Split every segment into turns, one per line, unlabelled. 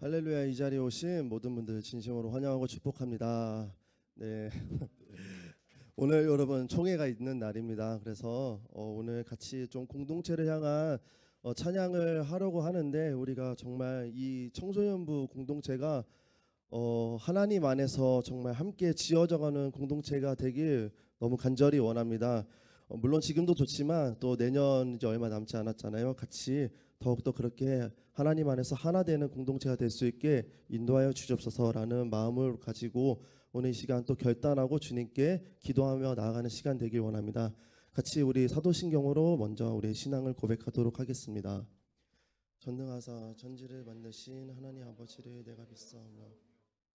할렐루야. 이 자리에 오신 모든 분들 진심으로 환영하고 축복합니다. 네. 오늘 여러분 총회가 있는 날입니다. 그래서 오늘 같이 좀 공동체를 향한 찬양을 하려고 하는데, 우리가 정말 이 청소년부 공동체가 하나님 안에서 정말 함께 지어져가는 공동체가 되길 너무 간절히 원합니다. 물론 지금도 좋지만 또 내년 이제 얼마 남지 않았잖아요. 같이 더욱더 그렇게 하나님 안에서 하나 되는 공동체가 될 수 있게 인도하여 주옵소서라는 마음을 가지고 오늘 이 시간 또 결단하고 주님께 기도하며 나아가는 시간 되길 원합니다. 같이 우리 사도신경으로 먼저 우리의 신앙을 고백하도록 하겠습니다. 전능하사 전지를 만드신 하나님 아버지를 내가 믿사오며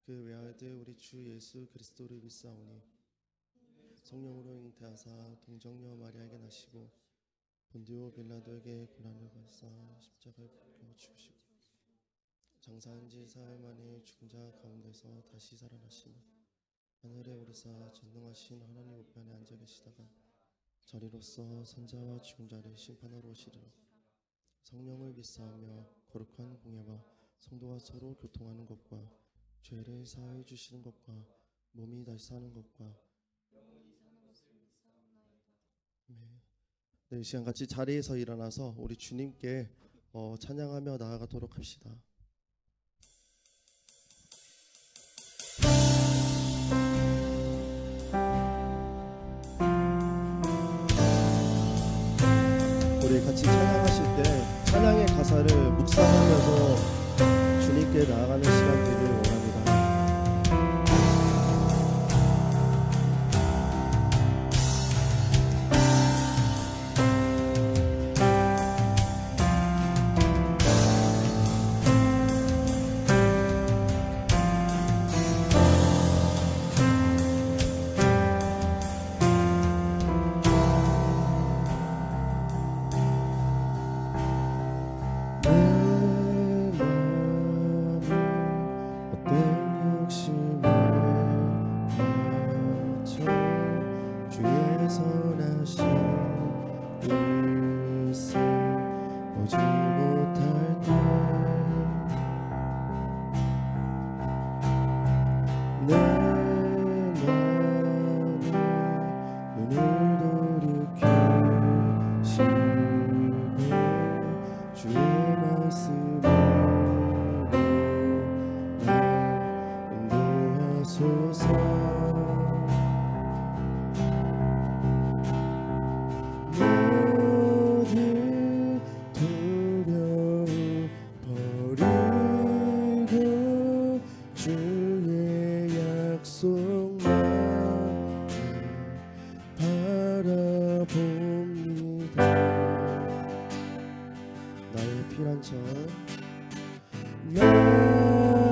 그 외아들 우리 주 예수 그리스도를 믿사오니 성령으로 잉태하사 동정녀 마리아에게 나시고 본디오 빌라도에게 고난을 받사 십자가에 붙여 죽으시고 장사한 지 사흘 만에 죽은 자 가운데서 다시 살아나시니 하늘에 오르사 전능하신 하나님 우편에 앉아 계시다가 저리로서 선자와 죽은 자를 심판하러 오시리라. 성령을 믿사오며 거룩한 공예와 성도와 서로 교통하는 것과 죄를 사하여 주시는 것과 몸이 다시 사는 것과 네, 이 시간 같이 자리에서 일어나서 우리 주님께 찬양하며 나아가도록 합시다. 우리 같이 찬양하실 때 찬양의 가사를 묵상하면서 주님께 나아가는 시간 되길 원합니다.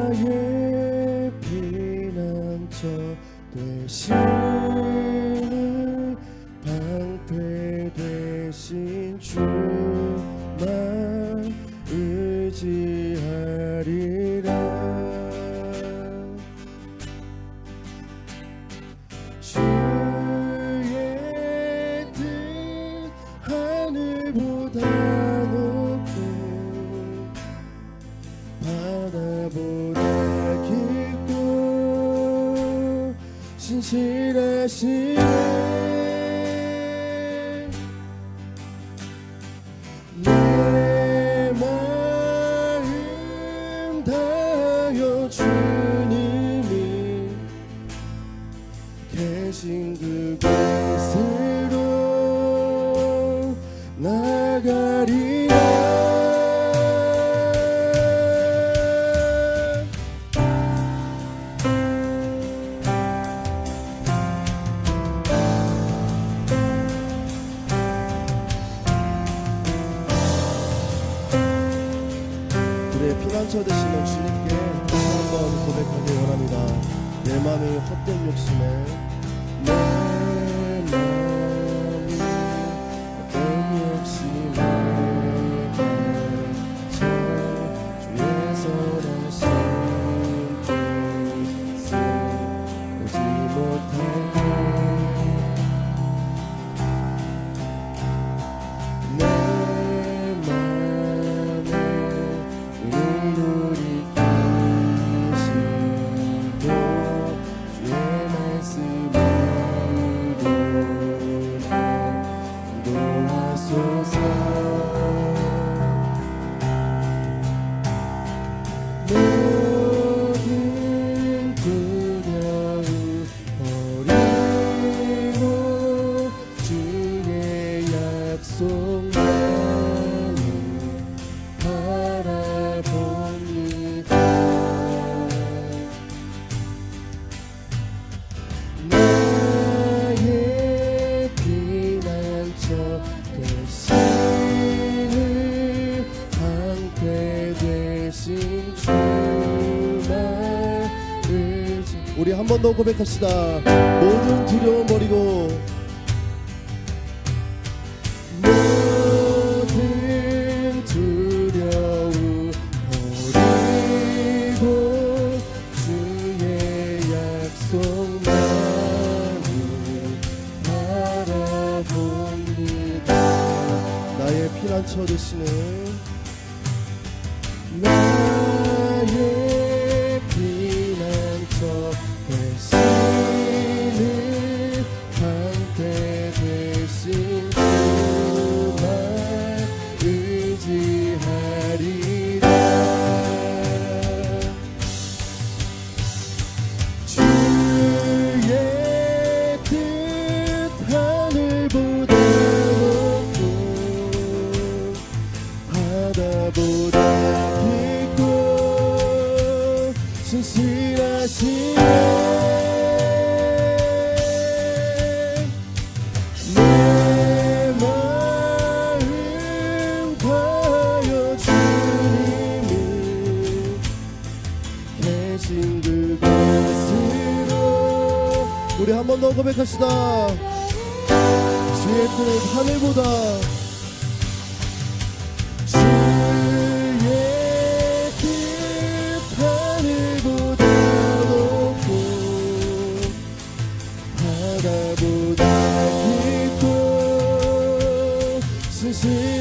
나의 피난처 되시는 방패 되신 주만 의지하리라. 주의 뜻 하늘보다 높고 바다보다 깊고 신실하시네. 내 마음 다하여 주님이 계신 그곳으로 나가리라. 피난처 되시는 주님께 다시 한번 고백하기 원합니다. 내 마음이 헛된 욕심에 내 마음이 헛된 욕심에 주의 선하신 뜻을 오지 못할 때 내 마음에 의를 돌이켜 한 번 더 고백합시다. 모든 두려움 버리고 모든 두려움 버리고 주의 약속만을 바라봅니다. 나의 피난처 되시는 나의 피난처 되시는 방패 되신 주만 의지하리라. 주의 뜻 하늘보다 높고 바다보다 깊고 신실하시네. 내 마음 가여 주님이 계신 그곳으로. 우리 한 번 더 고백합시다. 주의 뜻 하늘보다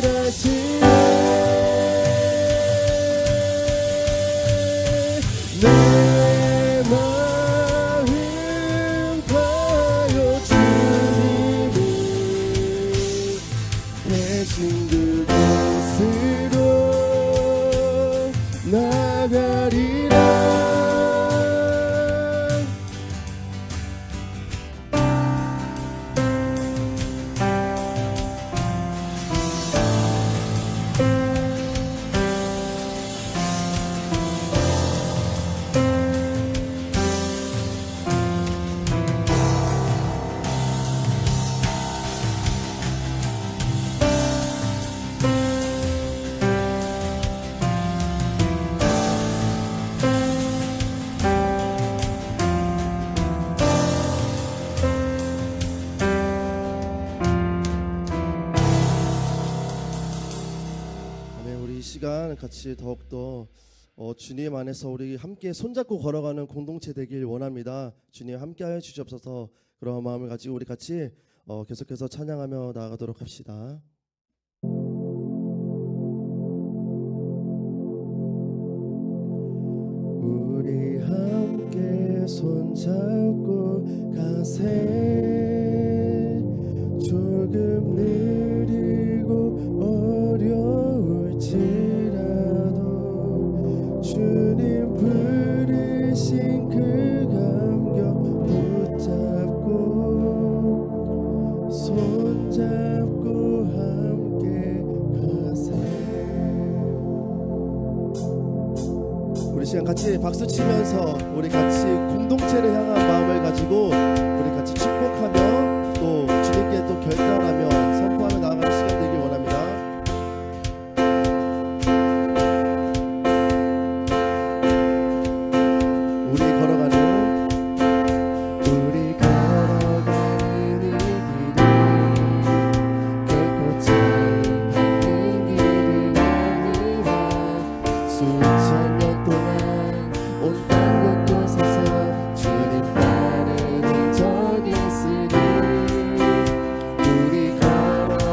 신실하시네. 내 마음 가여 주님이 계신 그곳으로 나가리라. 이 시간 같이 더욱더 주님 안에서 우리 함께 손잡고 걸어가는 공동체 되길 원합니다. 주님 함께하여 주시옵소서. 그런 마음을 가지고 우리 같이 계속해서 찬양하며 나아가도록 합시다. 우리 함께 손잡고 가세. 조금 느리고 어려울지라도 주님 부르신 그 감격 붙잡고 손잡고 함께 가세. 우리 시간 같이 박수 치면서 우리 같이 공동체를 향한 마음을 가지고 우리 같이 축복하며 또 주님께 또 결단하며 선포하며 나아가는 시간 되길 원합니다. 우리 걸어가는 이 길이 결코 참 밝은 길이 아니라 수천 년 동안 온 땅 곳곳에서 주님 따르는 적이 있으니 우리 걸어가는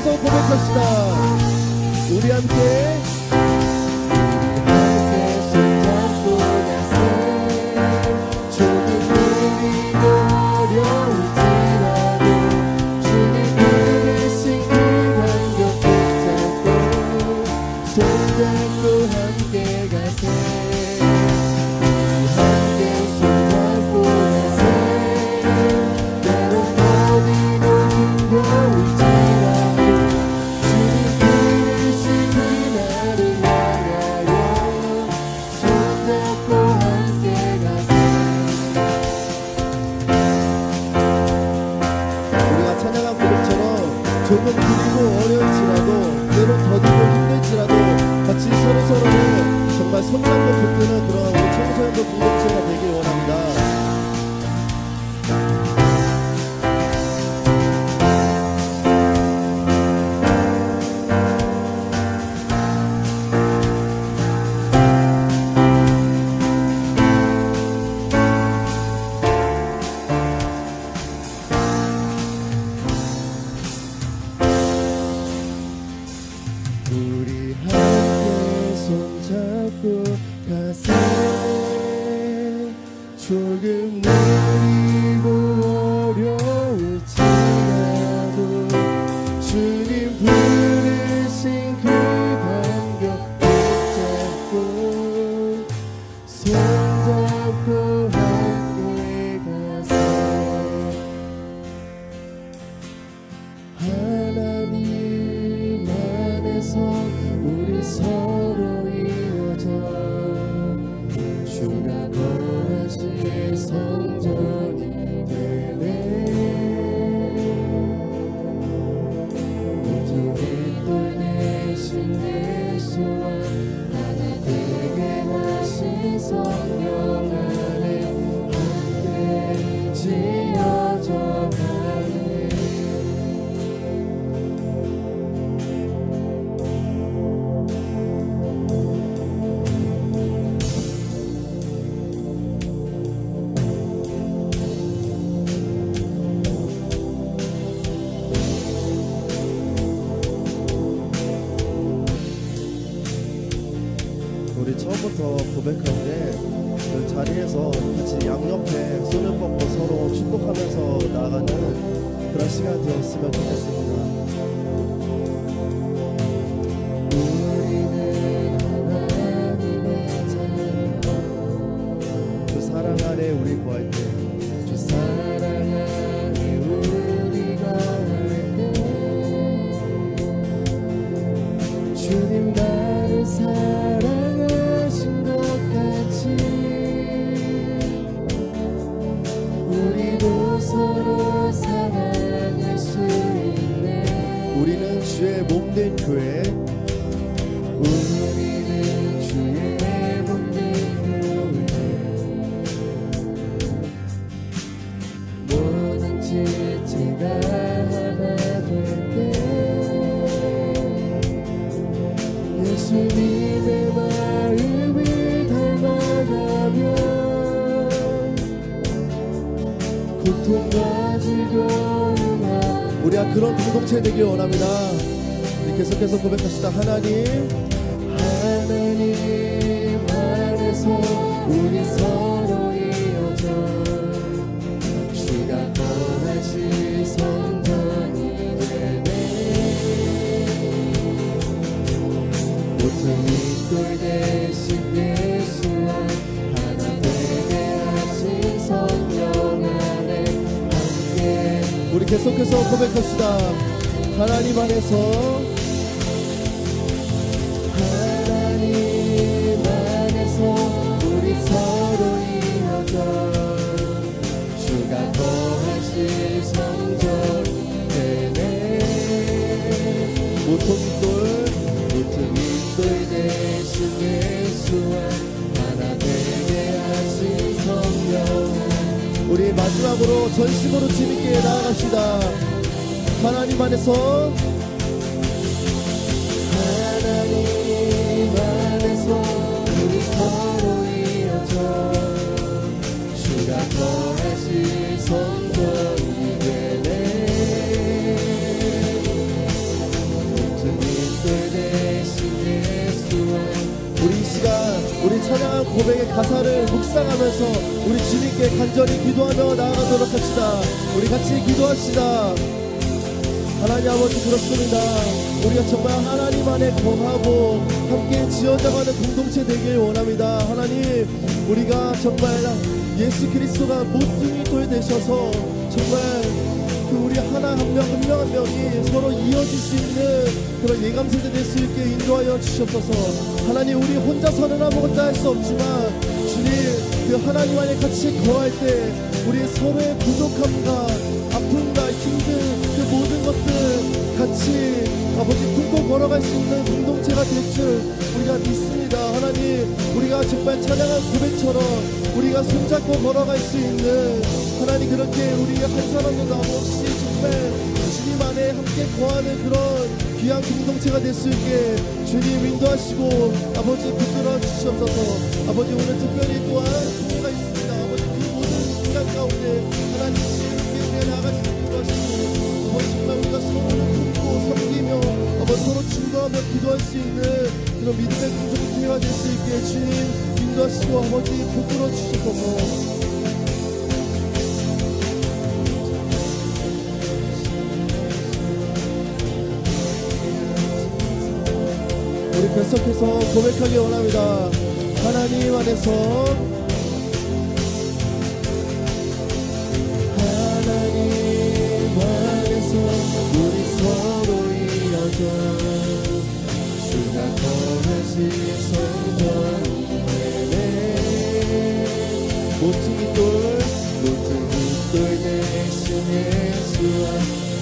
계속해서 고백합시다. 우리 함께
손잡고 나서 조금 느리고 어려울지라도 주님 부르신 그 감격 붙잡고 손잡고 함께 가세. 함께 손잡고 가세. 때론 어디로 힘겨울지라도 주님 부르신 그 나를 향하여 손잡고 함께 가세.
우리가 찬양한 고백처럼 조금 길고 어려울지라도 때론 더디고 힘들지라도 같이 서로서로를 정말 손잡고 붙드는 그런 우리 청소년들 공동체가 되길 원합니다.
우리 함께 손잡고 가세. 조금 느리고 어려울지라도 주님 부르신 그 감격 붙잡고 손잡고 함께 가세. 하나님 안에서 우리 서로 이어져 주가 거하실 성전이 되네. 모든 빛돌 대신 예수와 하나 되게 하신 성령 안에 함께 지어져 가네.
우리 처음부터 고백할 때 그 자리에서 같이 양옆에 손을 뻗고 서로 축복하면서 나아가는 그런 시간 되었으면 좋겠습니다.
우리는 하나님의 자녀.
그 사랑 안에 우리 구할 때
주 사랑 안에 우리 거할 때 주님 나를 사랑하신 것 같이 우리도 서로 사랑할 수 있네.
우리는 주의 몸된 교회
우리는 주의 몸된 교회. 모든 지체가 하나 될 때 예수님의 마음을 닮아가며 고통과 즐거움과
우리가 그런 공동체 되길 원합니다. 우리 계속해서 고백합시다. 하나님
안에서 우리 서로 이어져 주가 거하실 성전이 되네. 모든 빛돌 대신 예수와 하나 되게 하신 성령 안에 함께
우리 계속해서 고백합시다. 하나님 안에서
우리 서로 이어져 주가 거하실 성전이 되네.
모퉁이돌
모퉁이돌 대신 예수와 하나 되게 하신 성령.
우리 마지막으로 전심으로 주님께 나아갑시다. 하나님 안에서
우리 서로 이어져 주가 거하실 성전이 되네.
가사를 묵상하면서 우리 주님께 간절히 기도하며 나아가도록 합시다. 우리 같이 기도합시다. 하나님 아버지, 그렇습니다. 우리가 정말 하나님 안에 거하고 함께 지어져가는 공동체 되길 원합니다. 하나님, 우리가 정말 예수 그리스도가 모퉁이 돌 되셔서 정말 우리 하나 한 명 한 명이 서로 이어질 수 있는 그런 예감세대 될 수 있게 인도하여 주시옵소서. 하나님, 우리 혼자서는 아무것도 할 수 없지만 주님, 그 하나님 안에 같이 거할 때 우리 서로의 부족함과 아픔과 힘든 그 모든 것들 같이 아버지 품고 걸어갈 수 있는 공동체가 될 줄 우리가 믿습니다. 하나님, 우리가 정말 찬양한 고백처럼 우리가 손잡고 걸어갈 수 있는 하나님, 그렇게 우리 한 사람도 남없이 정말 주님 안에 함께 거하는 그런 귀한 공동체가 될 수 있게 주님 인도하시고 아버지 붙들어 주시옵소서. 아버지, 오늘 특별히 또한 총회가 있습니다. 아버지, 그 모든 순간 가운데 하나님 지혜롭게 우리가 나아갈 수 있는 것이고 아버지, 정말 우리가 서로를 품고 섬기며 아버지 서로 증거하며 기도할 수 있는 그런 믿음의 공동체가 될 수 있게 주님 인도하시고 아버지 붙들어 주시옵소서. 우리 계속해서 고백하기 원합니다. 하나님 안에서,
하나님 안에서 우리 서로 이어져 주가 거하신 성전이 되네. 모퉁이 돌 대신 예수와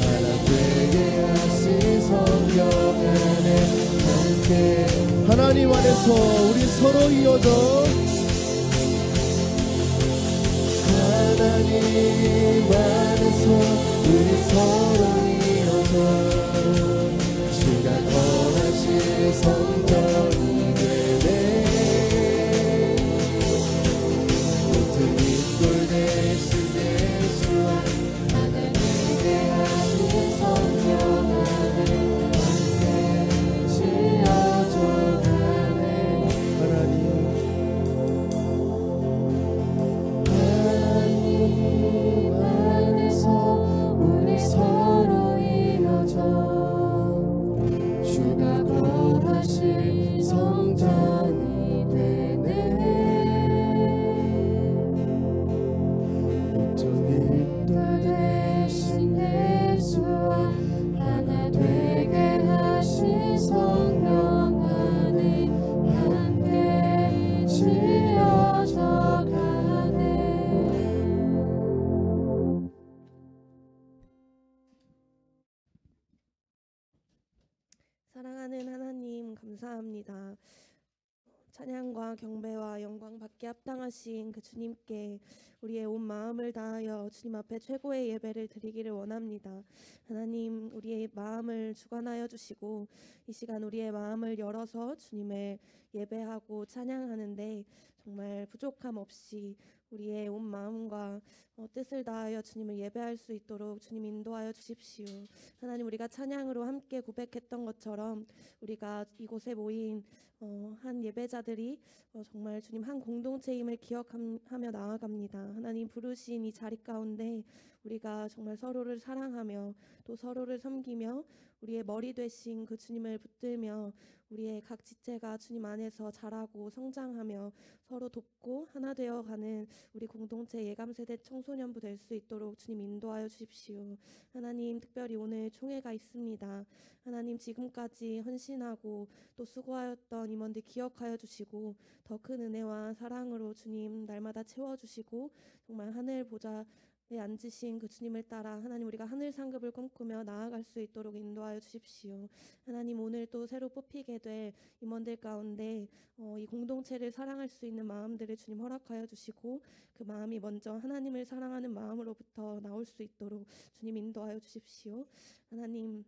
하나 되게 하신 성령 안에
하나님 안에서 우리 서로 이어져
하나님 안에서 우리 서로 이어져 주가 거하신 성전이 되네. 모퉁이 돌 대신 예수와 하나 되게 하신 성령 안에
사랑하는 하나님, 감사합니다. 찬양과 경배와 영광 받게 합당하신 그 주님께 우리의 온 마음을 다하여 주님 앞에 최고의 예배를 드리기를 원합니다. 하나님, 우리의 마음을 주관하여 주시고 이 시간 우리의 마음을 열어서 주님을 예배하고 찬양하는데 정말 부족함 없이 우리의 온 마음과 뜻을 다하여 주님을 예배할 수 있도록 주님 인도하여 주십시오. 하나님, 우리가 찬양으로 함께 고백했던 것처럼 우리가 이곳에 모인 한 예배자들이 정말 주님 한 공동체임을 기억하며 나아갑니다. 하나님, 부르신 이 자리 가운데 우리가 정말 서로를 사랑하며 또 서로를 섬기며 우리의 머리 되신 그 주님을 붙들며 우리의 각 지체가 주님 안에서 자라고 성장하며 서로 돕고 하나 되어가는 우리 공동체 예감세대 청소년부 될 수 있도록 주님 인도하여 주십시오. 하나님, 특별히 오늘 총회가 있습니다. 하나님, 지금까지 헌신하고 또 수고하였던 임원들 기억하여 주시고 더 큰 은혜와 사랑으로 주님 날마다 채워주시고 정말 하늘 보좌 앉으신 그 주님을 따라 하나님, 우리가 하늘 상급을 꿈꾸며 나아갈 수 있도록 인도하여 주십시오. 하나님, 오늘 또 새로 뽑히게 될 임원들 가운데 이 공동체를 사랑할 수 있는 마음들을 주님 허락하여 주시고 그 마음이 먼저 하나님을 사랑하는 마음으로부터 나올 수 있도록 주님 인도하여 주십시오. 하나님,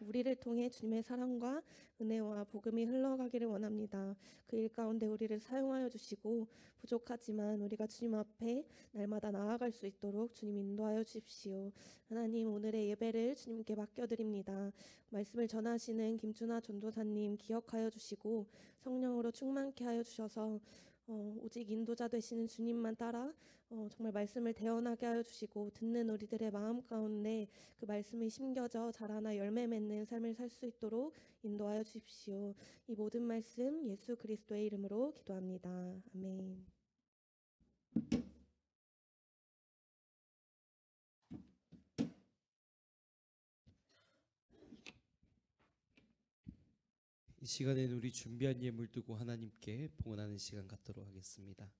우리를 통해 주님의 사랑과 은혜와 복음이 흘러가기를 원합니다. 그 일 가운데 우리를 사용하여 주시고 부족하지만 우리가 주님 앞에 날마다 나아갈 수 있도록 주님 인도하여 주십시오. 하나님, 오늘의 예배를 주님께 맡겨드립니다. 말씀을 전하시는 김준하 전도사님 기억하여 주시고 성령으로 충만케 하여 주셔서 오직 인도자 되시는 주님만 따라 정말 말씀을 대언하게 하여 주시고 듣는 우리들의 마음 가운데 그 말씀이 심겨져 자라나 열매 맺는 삶을 살 수 있도록 인도하여 주십시오. 이 모든 말씀 예수 그리스도의 이름으로 기도합니다. 아멘.
이 시간에는 우리 준비한 예물 두고 하나님께 봉헌하는 시간 갖도록 하겠습니다.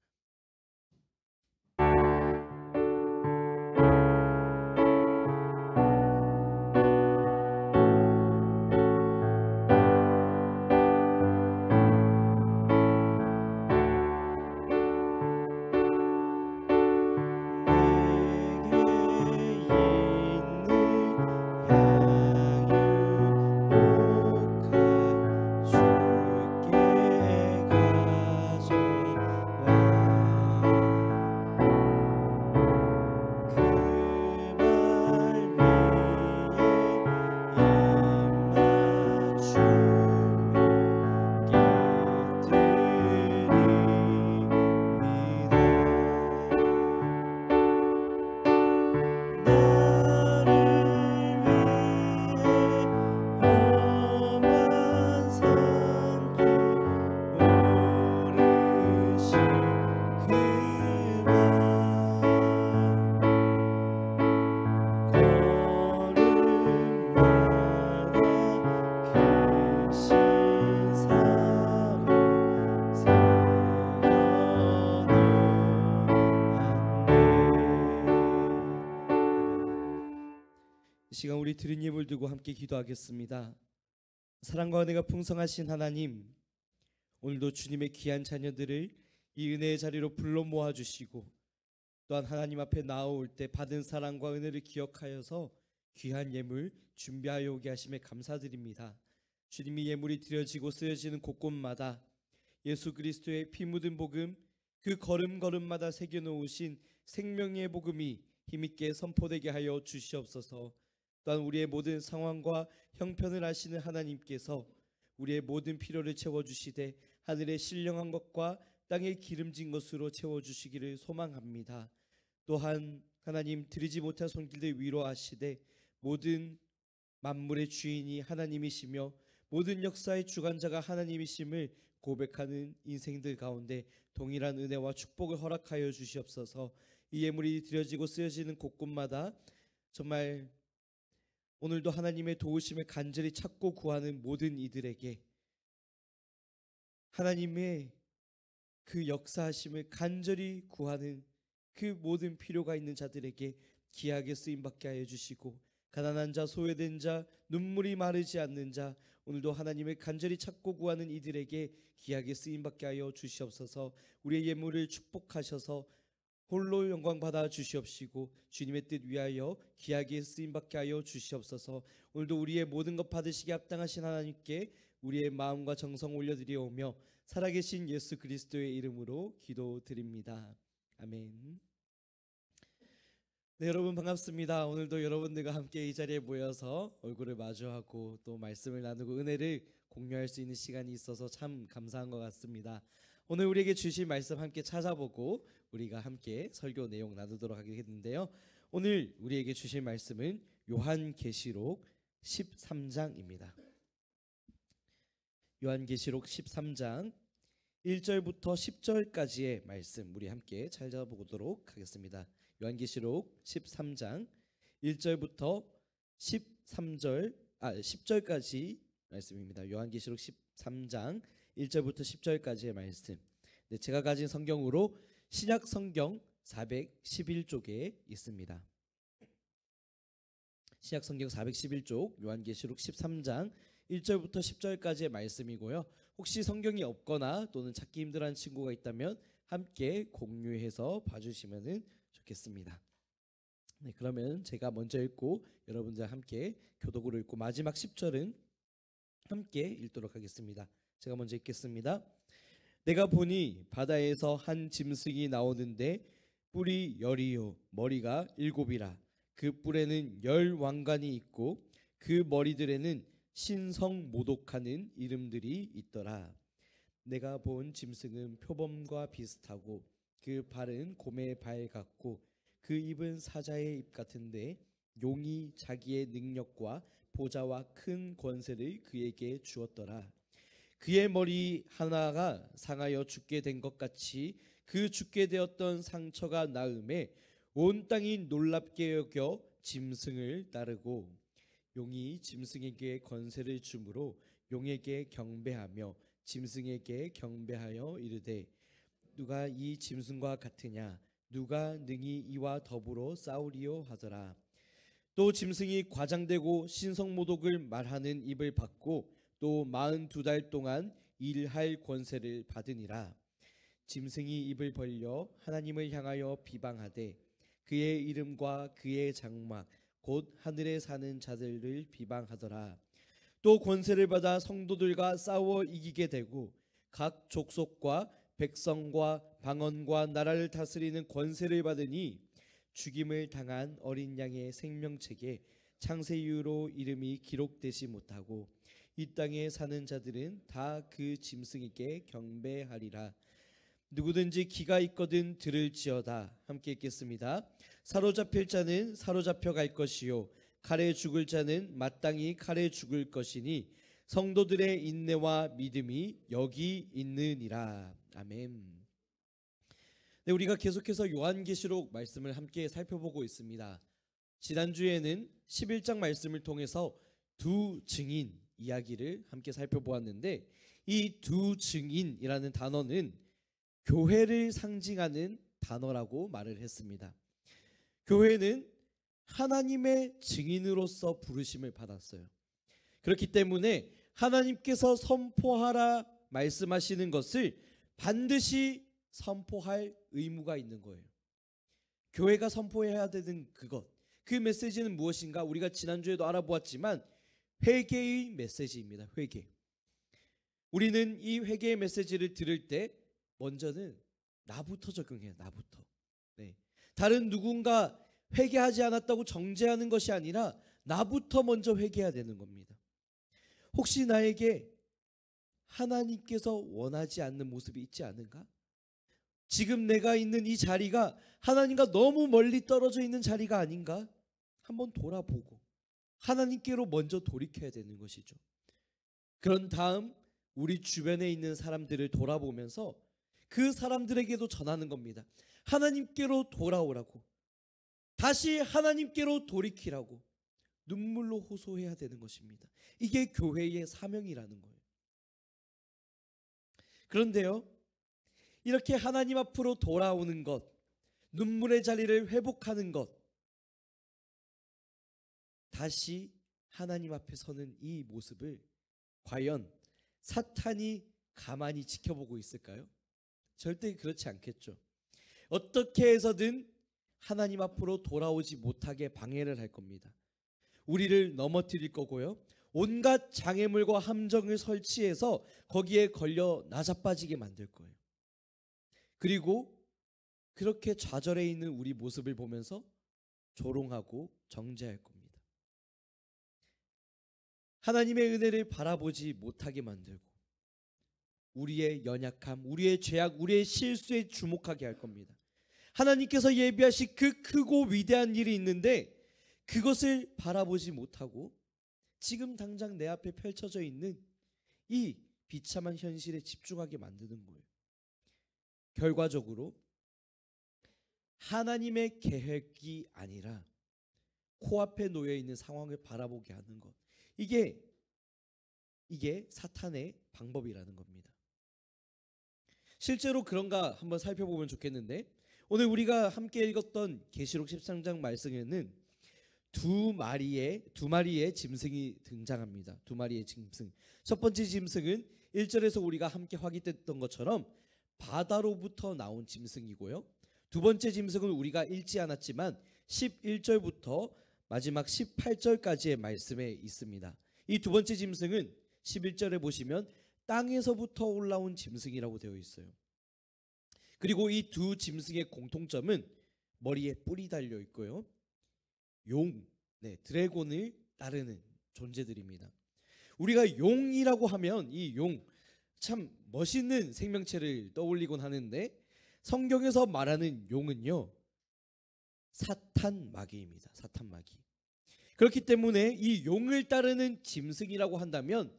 이 시간 우리 드린 예물 두고 함께 기도하겠습니다. 사랑과 은혜가 풍성하신 하나님, 오늘도 주님의 귀한 자녀들을 이 은혜의 자리로 불러 모아주시고 또한 하나님 앞에 나아올 때 받은 사랑과 은혜를 기억하여서 귀한 예물 준비하여 오게 하심에 감사드립니다. 주님이 예물이 드려지고 쓰여지는 곳곳마다 예수 그리스도의 피 묻은 복음, 그 걸음걸음마다 새겨놓으신 생명의 복음이 힘있게 선포되게 하여 주시옵소서. 또한 우리의 모든 상황과 형편을 아시는 하나님께서 우리의 모든 필요를 채워주시되 하늘의 신령한 것과 땅의 기름진 것으로 채워주시기를 소망합니다. 또한 하나님 드리지 못한 손길들 위로하시되 모든 만물의 주인이 하나님이시며 모든 역사의 주관자가 하나님이심을 고백하는 인생들 가운데 동일한 은혜와 축복을 허락하여 주시옵소서. 이 예물이 드려지고 쓰여지는 곳곳마다 정말 오늘도 하나님의 도우심을 간절히 찾고 구하는 모든 이들에게 하나님의 그 역사하심을 간절히 구하는 그 모든 필요가 있는 자들에게 귀하게 쓰임받게 하여 주시고, 가난한 자, 소외된 자, 눈물이 마르지 않는 자, 오늘도 하나님을 간절히 찾고 구하는 이들에게 귀하게 쓰임받게 하여 주시옵소서. 우리의 예물을 축복하셔서 홀로 영광 받아 주시옵시고 주님의 뜻 위하여 귀하게 쓰임받게 하여 주시옵소서. 오늘도 우리의 모든 것 받으시기에 합당하신 하나님께 우리의 마음과 정성 올려드리오며 살아계신 예수 그리스도의 이름으로 기도드립니다. 아멘. 네, 여러분 반갑습니다. 오늘도 여러분들과 함께 이 자리에 모여서 얼굴을 마주하고 또 말씀을 나누고 은혜를 공유할 수 있는 시간이 있어서 참 감사한 것 같습니다. 오늘 우리에게 주신 말씀 함께 찾아보고 우리가 함께 설교 내용 나누도록 하겠는데요. 오늘 우리에게 주신 말씀은 요한계시록 13장입니다. 요한계시록 13장 1절부터 10절까지의 말씀 우리 함께 찾아보도록 하겠습니다. 요한계시록 13장 1절부터 10절까지 말씀입니다. 요한계시록 13장 1절부터 10절까지의 말씀. 네, 제가 가진 성경으로 신약 성경 411쪽에 있습니다. 신약 성경 411쪽 요한계시록 13장 1절부터 10절까지의 말씀이고요. 혹시 성경이 없거나 또는 찾기 힘들어하는 친구가 있다면 함께 공유해서 봐주시면 좋겠습니다. 네, 그러면 제가 먼저 읽고 여러분들 함께 교독으로 읽고 마지막 10절은 함께 읽도록 하겠습니다. 제가 먼저 읽겠습니다. 내가 보니 바다에서 한 짐승이 나오는데 뿔이 10이요 머리가 7이라. 그 뿔에는 10 왕관이 있고 그 머리들에는 신성모독하는 이름들이 있더라. 내가 본 짐승은 표범과 비슷하고 그 발은 곰의 발 같고 그 입은 사자의 입 같은데 용이 자기의 능력과 보좌와 큰 권세를 그에게 주었더라. 그의 머리 하나가 상하여 죽게 된 것 같이 그 죽게 되었던 상처가 나음에 온 땅이 놀랍게 여겨 짐승을 따르고 용이 짐승에게 권세를 주므로 용에게 경배하며 짐승에게 경배하여 이르되 누가 이 짐승과 같으냐 누가 능히 이와 더불어 싸우리요 하더라. 또 짐승이 과장되고 신성모독을 말하는 입을 받고 또 42달 동안 일할 권세를 받으니라. 짐승이 입을 벌려 하나님을 향하여 비방하되 그의 이름과 그의 장막 곧 하늘에 사는 자들을 비방하더라. 또 권세를 받아 성도들과 싸워 이기게 되고 각 족속과 백성과 방언과 나라를 다스리는 권세를 받으니 죽임을 당한 어린 양의 생명책에 창세 이후로 이름이 기록되지 못하고 이 땅에 사는 자들은 다 그 짐승에게 경배하리라. 누구든지 귀가 있거든 들을지어다. 함께 읽겠습니다. 사로잡힐 자는 사로잡혀 갈 것이요 칼에 죽을 자는 마땅히 칼에 죽을 것이니 성도들의 인내와 믿음이 여기 있느니라. 아멘. 네, 우리가 계속해서 요한계시록 말씀을 함께 살펴보고 있습니다. 지난주에는 11장 말씀을 통해서 두 증인 이야기를 함께 살펴보았는데 이 두 증인이라는 단어는 교회를 상징하는 단어라고 말을 했습니다. 교회는 하나님의 증인으로서 부르심을 받았어요. 그렇기 때문에 하나님께서 선포하라 말씀하시는 것을 반드시 선포할 의무가 있는 거예요. 교회가 선포해야 되는 그 메시지는 무엇인가? 우리가 지난주에도 알아보았지만 회개의 메시지입니다. 회개. 우리는 이 회개의 메시지를 들을 때 먼저는 나부터 적용해요. 나부터. 네. 다른 누군가 회개하지 않았다고 정죄하는 것이 아니라 나부터 먼저 회개해야 되는 겁니다. 혹시 나에게 하나님께서 원하지 않는 모습이 있지 않은가? 지금 내가 있는 이 자리가 하나님과 너무 멀리 떨어져 있는 자리가 아닌가? 한번 돌아보고 하나님께로 먼저 돌이켜야 되는 것이죠. 그런 다음 우리 주변에 있는 사람들을 돌아보면서 그 사람들에게도 전하는 겁니다. 하나님께로 돌아오라고, 다시 하나님께로 돌이키라고 눈물로 호소해야 되는 것입니다. 이게 교회의 사명이라는 거예요. 그런데요, 이렇게 하나님 앞으로 돌아오는 것, 눈물의 자리를 회복하는 것, 다시 하나님 앞에 서는 이 모습을 과연 사탄이 가만히 지켜보고 있을까요? 절대 그렇지 않겠죠. 어떻게 해서든 하나님 앞으로 돌아오지 못하게 방해를 할 겁니다. 우리를 넘어뜨릴 거고요. 온갖 장애물과 함정을 설치해서 거기에 걸려 나자빠지게 만들 거예요. 그리고 그렇게 좌절해 있는 우리 모습을 보면서 조롱하고 정죄할 겁니다. 하나님의 은혜를 바라보지 못하게 만들고 우리의 연약함, 우리의 죄악, 우리의 실수에 주목하게 할 겁니다. 하나님께서 예비하신 그 크고 위대한 일이 있는데 그것을 바라보지 못하고 지금 당장 내 앞에 펼쳐져 있는 이 비참한 현실에 집중하게 만드는 거예요. 결과적으로 하나님의 계획이 아니라 코앞에 놓여 있는 상황을 바라보게 하는 것, 이게 사탄의 방법이라는 겁니다. 실제로 그런가 한번 살펴보면 좋겠는데, 오늘 우리가 함께 읽었던 계시록 13장 말씀에는 두 마리의 짐승이 등장합니다. 두 마리의 짐승. 첫 번째 짐승은 1절에서 우리가 함께 확인했던 것처럼 바다로부터 나온 짐승이고요. 두 번째 짐승은 우리가 읽지 않았지만 11절부터 마지막 18절까지의 말씀에 있습니다. 이 두 번째 짐승은 11절에 보시면 땅에서부터 올라온 짐승이라고 되어 있어요. 그리고 이 두 짐승의 공통점은 머리에 뿔이 달려 있고요. 드래곤을 따르는 존재들입니다. 우리가 용이라고 하면 이 용, 참 멋있는 생명체를 떠올리곤 하는데 성경에서 말하는 용은요, 사탄 마귀입니다. 사탄 마귀. 그렇기 때문에 이 용을 따르는 짐승이라고 한다면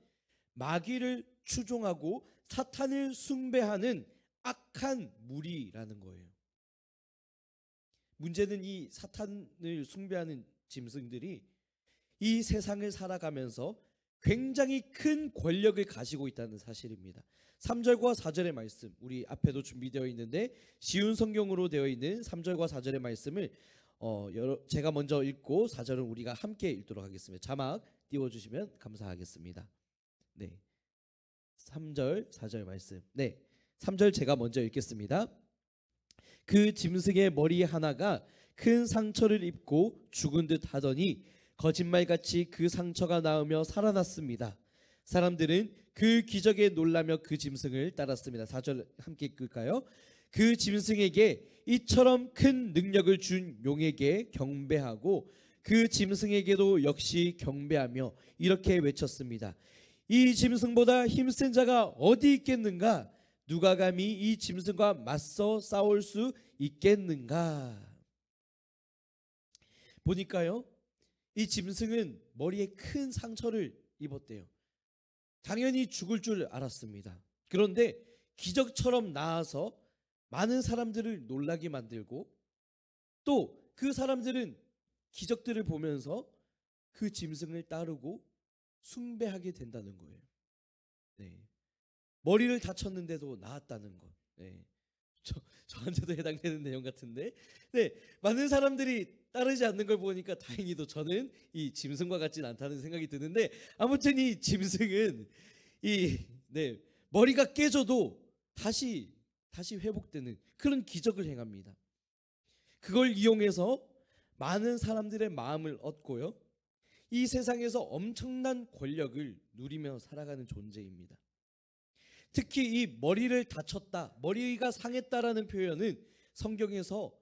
마귀를 추종하고 사탄을 숭배하는 악한 무리라는 거예요. 문제는 이 사탄을 숭배하는 짐승들이 이 세상을 살아가면서 굉장히 큰 권력을 가지고 있다는 사실입니다. 3절과 4절의 말씀, 우리 앞에도 준비되어 있는데 쉬운 성경으로 되어 있는 3절과 4절의 말씀을 제가 먼저 읽고 4절은 우리가 함께 읽도록 하겠습니다. 자막 띄워주시면 감사하겠습니다. 네, 3절 4절 말씀. 네, 3절 제가 먼저 읽겠습니다. 그 짐승의 머리 하나가 큰 상처를 입고 죽은 듯 하더니 거짓말같이 그 상처가 나으며 살아났습니다. 사람들은 그 기적에 놀라며 그 짐승을 따랐습니다. 4절 함께 읽을까요? 그 짐승에게 이처럼 큰 능력을 준 용에게 경배하고 그 짐승에게도 역시 경배하며 이렇게 외쳤습니다. 이 짐승보다 힘센 자가 어디 있겠는가? 누가 감히 이 짐승과 맞서 싸울 수 있겠는가? 보니까요, 이 짐승은 머리에 큰 상처를 입었대요. 당연히 죽을 줄 알았습니다. 그런데 기적처럼 나아서 많은 사람들을 놀라게 만들고 또 그 사람들은 기적들을 보면서 그 짐승을 따르고 숭배하게 된다는 거예요. 네. 머리를 다쳤는데도 나았다는 것. 네. 저한테도 해당되는 내용 같은데, 네, 많은 사람들이 따르지 않는 걸 보니까 다행히도 저는 이 짐승과 같지는 않다는 생각이 드는데, 아무튼 이 짐승은 머리가 깨져도 다시 회복되는 그런 기적을 행합니다. 그걸 이용해서 많은 사람들의 마음을 얻고요, 이 세상에서 엄청난 권력을 누리며 살아가는 존재입니다. 특히 이 머리를 다쳤다, 머리가 상했다라는 표현은 성경에서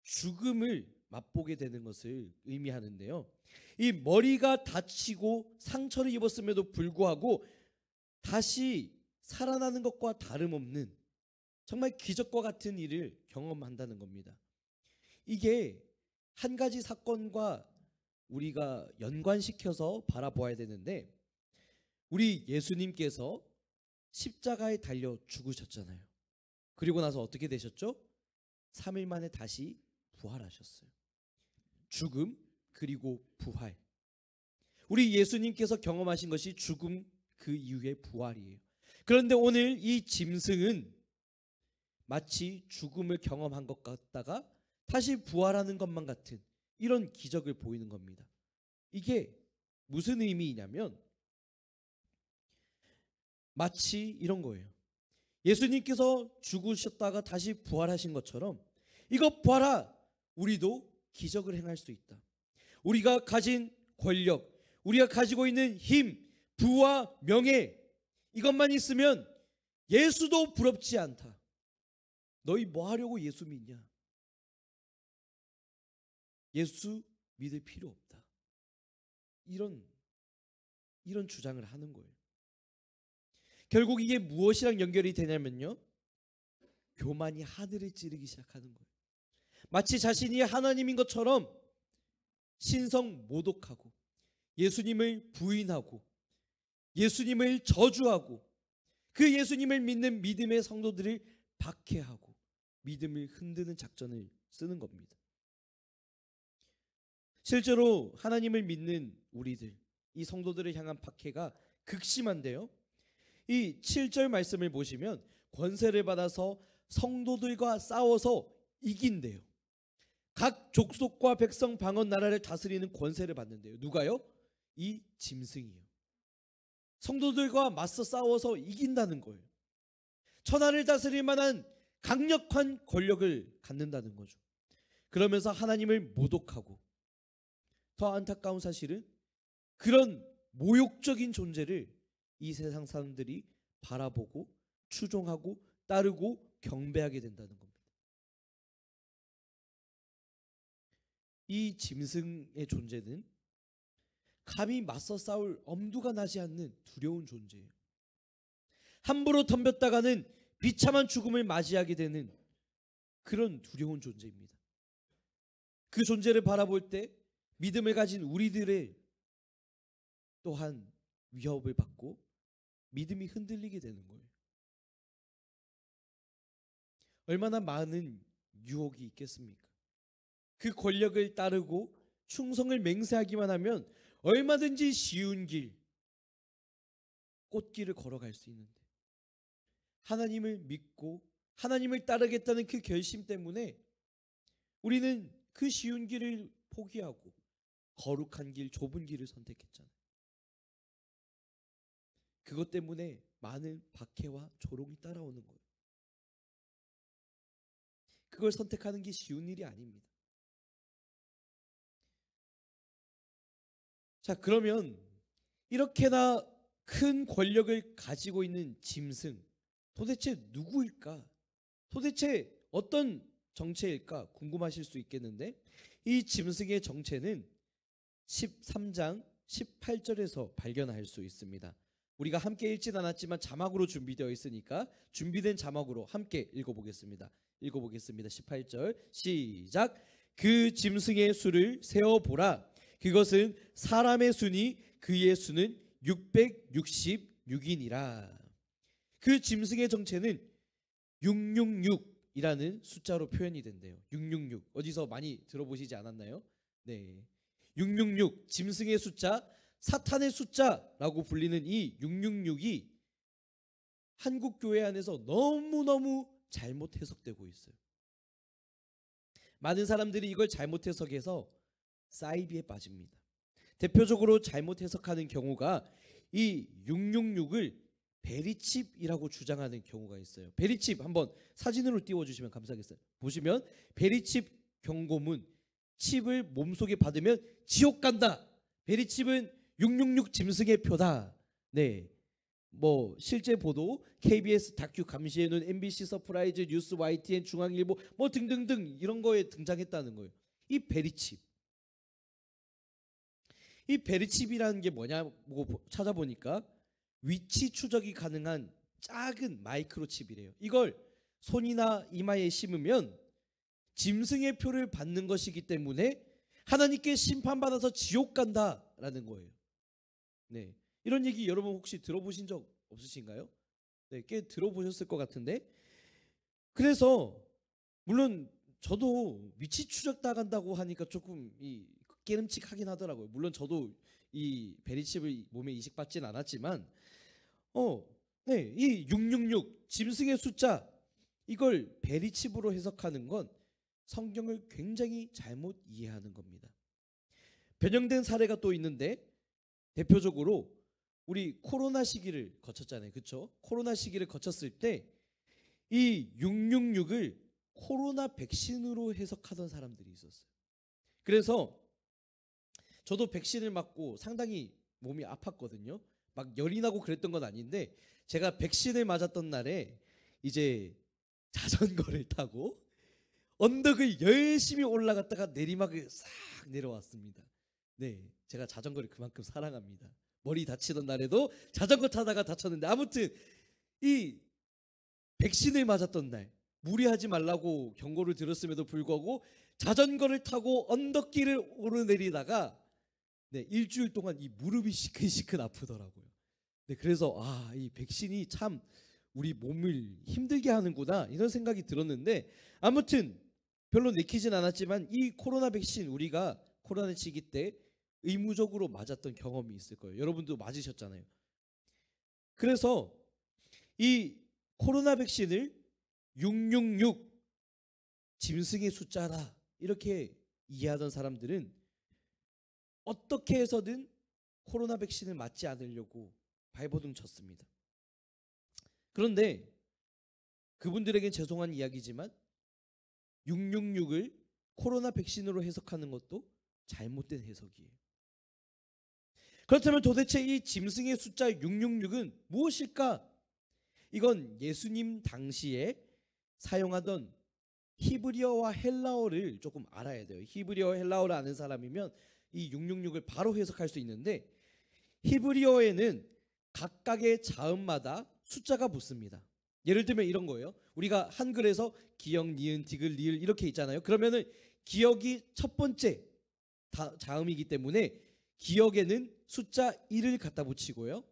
죽음을 맛보게 되는 것을 의미하는데요. 이 머리가 다치고 상처를 입었음에도 불구하고 다시 살아나는 것과 다름없는 정말 기적과 같은 일을 경험한다는 겁니다. 이게 한 가지 사건과 우리가 연관시켜서 바라보아야 되는데, 우리 예수님께서 십자가에 달려 죽으셨잖아요. 그리고 나서 어떻게 되셨죠? 3일 만에 다시 부활하셨어요. 죽음 그리고 부활. 우리 예수님께서 경험하신 것이 죽음 그 이후의 부활이에요. 그런데 오늘 이 짐승은 마치 죽음을 경험한 것 같다가 다시 부활하는 것만 같은 이런 기적을 보이는 겁니다. 이게 무슨 의미냐면 마치 이런 거예요. 예수님께서 죽으셨다가 다시 부활하신 것처럼 이것 봐라, 우리도 기적을 행할 수 있다. 우리가 가진 권력, 우리가 가지고 있는 힘, 부와 명예, 이것만 있으면 예수도 부럽지 않다. 너희 뭐 하려고 예수 믿냐? 예수 믿을 필요 없다. 이런 주장을 하는 거예요. 결국 이게 무엇이랑 연결이 되냐면요, 교만이 하늘을 찌르기 시작하는 거예요. 마치 자신이 하나님인 것처럼 신성 모독하고 예수님을 부인하고 예수님을 저주하고 그 예수님을 믿는 믿음의 성도들을 박해하고 믿음을 흔드는 작전을 쓰는 겁니다. 실제로 하나님을 믿는 우리들, 이 성도들을 향한 박해가 극심한데요, 이 7절 말씀을 보시면 권세를 받아서 성도들과 싸워서 이긴대요. 각 족속과 백성 방언 나라를 다스리는 권세를 받는데요. 누가요? 이 짐승이요. 성도들과 맞서 싸워서 이긴다는 거예요. 천하를 다스릴 만한 강력한 권력을 갖는다는 거죠. 그러면서 하나님을 모독하고, 더 안타까운 사실은 그런 모욕적인 존재를 이 세상 사람들이 바라보고 추종하고 따르고 경배하게 된다는 겁니다. 이 짐승의 존재는 감히 맞서 싸울 엄두가 나지 않는 두려운 존재예요. 함부로 덤볐다가는 비참한 죽음을 맞이하게 되는 그런 두려운 존재입니다. 그 존재를 바라볼 때 믿음을 가진 우리들의 또한 위협을 받고 믿음이 흔들리게 되는 거예요. 얼마나 많은 유혹이 있겠습니까? 그 권력을 따르고 충성을 맹세하기만 하면 얼마든지 쉬운 길, 꽃길을 걸어갈 수 있는데 하나님을 믿고 하나님을 따르겠다는 그 결심 때문에 우리는 그 쉬운 길을 포기하고 거룩한 길, 좁은 길을 선택했잖아요. 그것 때문에 많은 박해와 조롱이 따라오는 거예요. 그걸 선택하는 게 쉬운 일이 아닙니다. 자, 그러면 이렇게나 큰 권력을 가지고 있는 짐승, 도대체 누구일까? 도대체 어떤 정체일까? 궁금하실 수 있겠는데, 이 짐승의 정체는 13장 18절에서 발견할 수 있습니다. 우리가 함께 읽진 않았지만 자막으로 준비되어 있으니까 준비된 자막으로 함께 읽어보겠습니다. 18절 시작. 그 짐승의 수를 세어보라. 그것은 사람의 수니 그의 수는 666이니라. 그 짐승의 정체는 666이라는 숫자로 표현이 된대요. 666 어디서 많이 들어보시지 않았나요? 네, 666 짐승의 숫자, 사탄의 숫자라고 불리는 이 666이 한국 교회 안에서 너무너무 잘못 해석되고 있어요. 많은 사람들이 이걸 잘못 해석해서 사이비에 빠집니다. 대표적으로 잘못 해석하는 경우가 이 666을 베리칩이라고 주장하는 경우가 있어요. 베리칩 한번 사진으로 띄워주시면 감사하겠어요. 보시면 베리칩 경고문, 칩을 몸속에 받으면 지옥 간다. 베리칩은 666 짐승의 표다. 네, 뭐 실제 보도, KBS 다큐 감시의 눈, MBC 서프라이즈, 뉴스 YTN, 중앙일보 뭐 등등등 이런 거에 등장했다는 거예요. 이 베리칩이라는 게 뭐냐고 찾아보니까 위치 추적이 가능한 작은 마이크로칩이래요. 이걸 손이나 이마에 심으면 짐승의 표를 받는 것이기 때문에 하나님께 심판받아서 지옥 간다라는 거예요. 네, 이런 얘기 여러분 혹시 들어보신 적 없으신가요? 네, 꽤 들어보셨을 것 같은데, 그래서 물론 저도 위치 추적 당한다고 하니까 조금 깨름칙하긴 하더라고요. 물론 저도 이 베리칩을 몸에 이식받진 않았지만 네, 이 666 짐승의 숫자, 이걸 베리칩으로 해석하는 건 성경을 굉장히 잘못 이해하는 겁니다. 변형된 사례가 또 있는데, 대표적으로 우리 코로나 시기를 거쳤잖아요. 그렇죠? 코로나 시기를 거쳤을 때 이 666을 코로나 백신으로 해석하던 사람들이 있었어요. 그래서 저도 백신을 맞고 상당히 몸이 아팠거든요. 막 열이 나고 그랬던 건 아닌데, 제가 백신을 맞았던 날에 이제 자전거를 타고 언덕을 열심히 올라갔다가 내리막을 싹 내려왔습니다. 네, 제가 자전거를 그만큼 사랑합니다. 머리 다치던 날에도 자전거 타다가 다쳤는데, 아무튼 이 백신을 맞았던 날 무리하지 말라고 경고를 들었음에도 불구하고 자전거를 타고 언덕길을 오르내리다가 네, 일주일 동안 이 무릎이 시큰시큰 아프더라고요. 네, 그래서 이 백신이 참 우리 몸을 힘들게 하는구나 이런 생각이 들었는데, 아무튼 별로 내키진 않았지만 이 코로나 백신 우리가 코로나 시기 때 의무적으로 맞았던 경험이 있을 거예요. 여러분도 맞으셨잖아요. 그래서 이 코로나 백신을 666 짐승의 숫자다 이렇게 이해하던 사람들은 어떻게 해서든 코로나 백신을 맞지 않으려고 발버둥 쳤습니다. 그런데 그분들에겐 죄송한 이야기지만 666을 코로나 백신으로 해석하는 것도 잘못된 해석이에요. 그렇다면 도대체 이 짐승의 숫자 666은 무엇일까? 이건 예수님 당시에 사용하던 히브리어와 헬라어를 조금 알아야 돼요. 히브리어 헬라어를 아는 사람이면 이 666을 바로 해석할 수 있는데, 히브리어에는 각각의 자음마다 숫자가 붙습니다. 예를 들면 이런 거예요. 우리가 한글에서 기역, 니은, 디귿, 리을 이렇게 있잖아요. 그러면은 기역이 첫 번째 자음이기 때문에 기역에는 숫자 1을 갖다 붙이고요.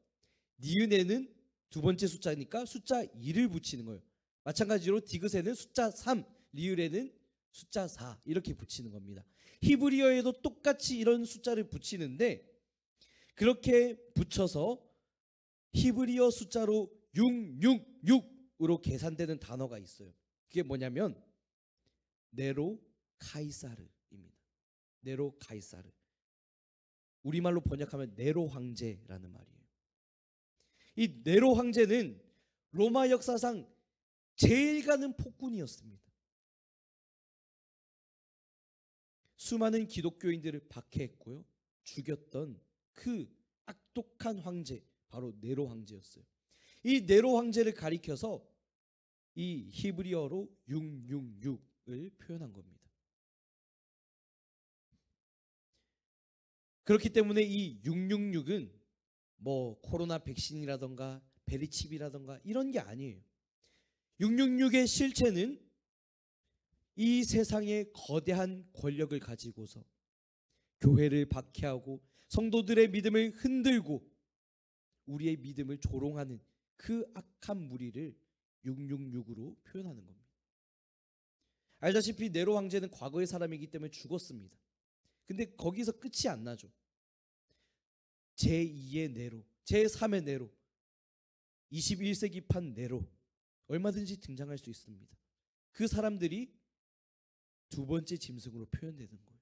니은에는 두 번째 숫자니까 숫자 2를 붙이는 거예요. 마찬가지로 디귿에는 숫자 3, 리을에는 숫자 4 이렇게 붙이는 겁니다. 히브리어에도 똑같이 이런 숫자를 붙이는데 그렇게 붙여서 히브리어 숫자로 666으로 계산되는 단어가 있어요. 그게 뭐냐면 네로 카이사르입니다. 네로 카이사르. 우리말로 번역하면 네로 황제라는 말이에요. 이 네로 황제는 로마 역사상 제일 가는 폭군이었습니다. 수많은 기독교인들을 박해했고요. 죽였던 그 악독한 황제, 바로 네로 황제였어요. 이 네로 황제를 가리켜서 이 히브리어로 666을 표현한 겁니다. 그렇기 때문에 이 666은 뭐 코로나 백신이라던가 베리칩이라던가 이런 게 아니에요. 666의 실체는 이 세상의 거대한 권력을 가지고서 교회를 박해하고 성도들의 믿음을 흔들고 우리의 믿음을 조롱하는 그 악한 무리를 666으로 표현하는 겁니다. 알다시피 네로 황제는 과거의 사람이기 때문에 죽었습니다. 근데 거기서 끝이 안 나죠. 제2의 네로, 제3의 네로, 21세기판 네로 얼마든지 등장할 수 있습니다. 그 사람들이 두 번째 짐승으로 표현되는 거예요.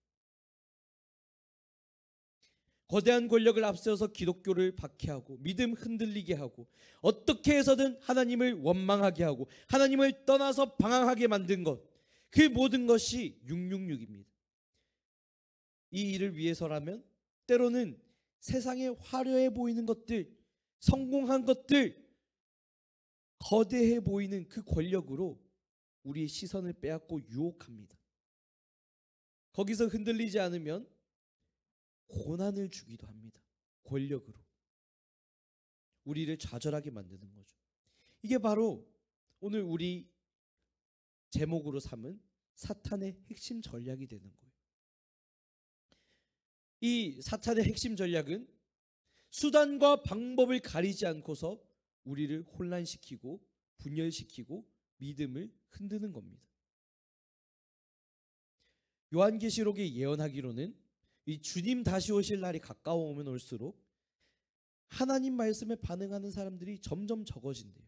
거대한 권력을 앞세워서 기독교를 박해하고 믿음 흔들리게 하고 어떻게 해서든 하나님을 원망하게 하고 하나님을 떠나서 방황하게 만든 것, 그 모든 것이 666입니다. 이 일을 위해서라면 때로는 세상에 화려해 보이는 것들, 성공한 것들, 거대해 보이는 그 권력으로 우리의 시선을 빼앗고 유혹합니다. 거기서 흔들리지 않으면 고난을 주기도 합니다. 권력으로 우리를 좌절하게 만드는 거죠. 이게 바로 오늘 우리 제목으로 삼은 사탄의 핵심 전략이 되는 거예요. 이 사탄의 핵심 전략은 수단과 방법을 가리지 않고서 우리를 혼란시키고 분열시키고 믿음을 흔드는 겁니다. 요한계시록에 예언하기로는 이 주님 다시 오실 날이 가까워오면 올수록 하나님 말씀에 반응하는 사람들이 점점 적어진대요.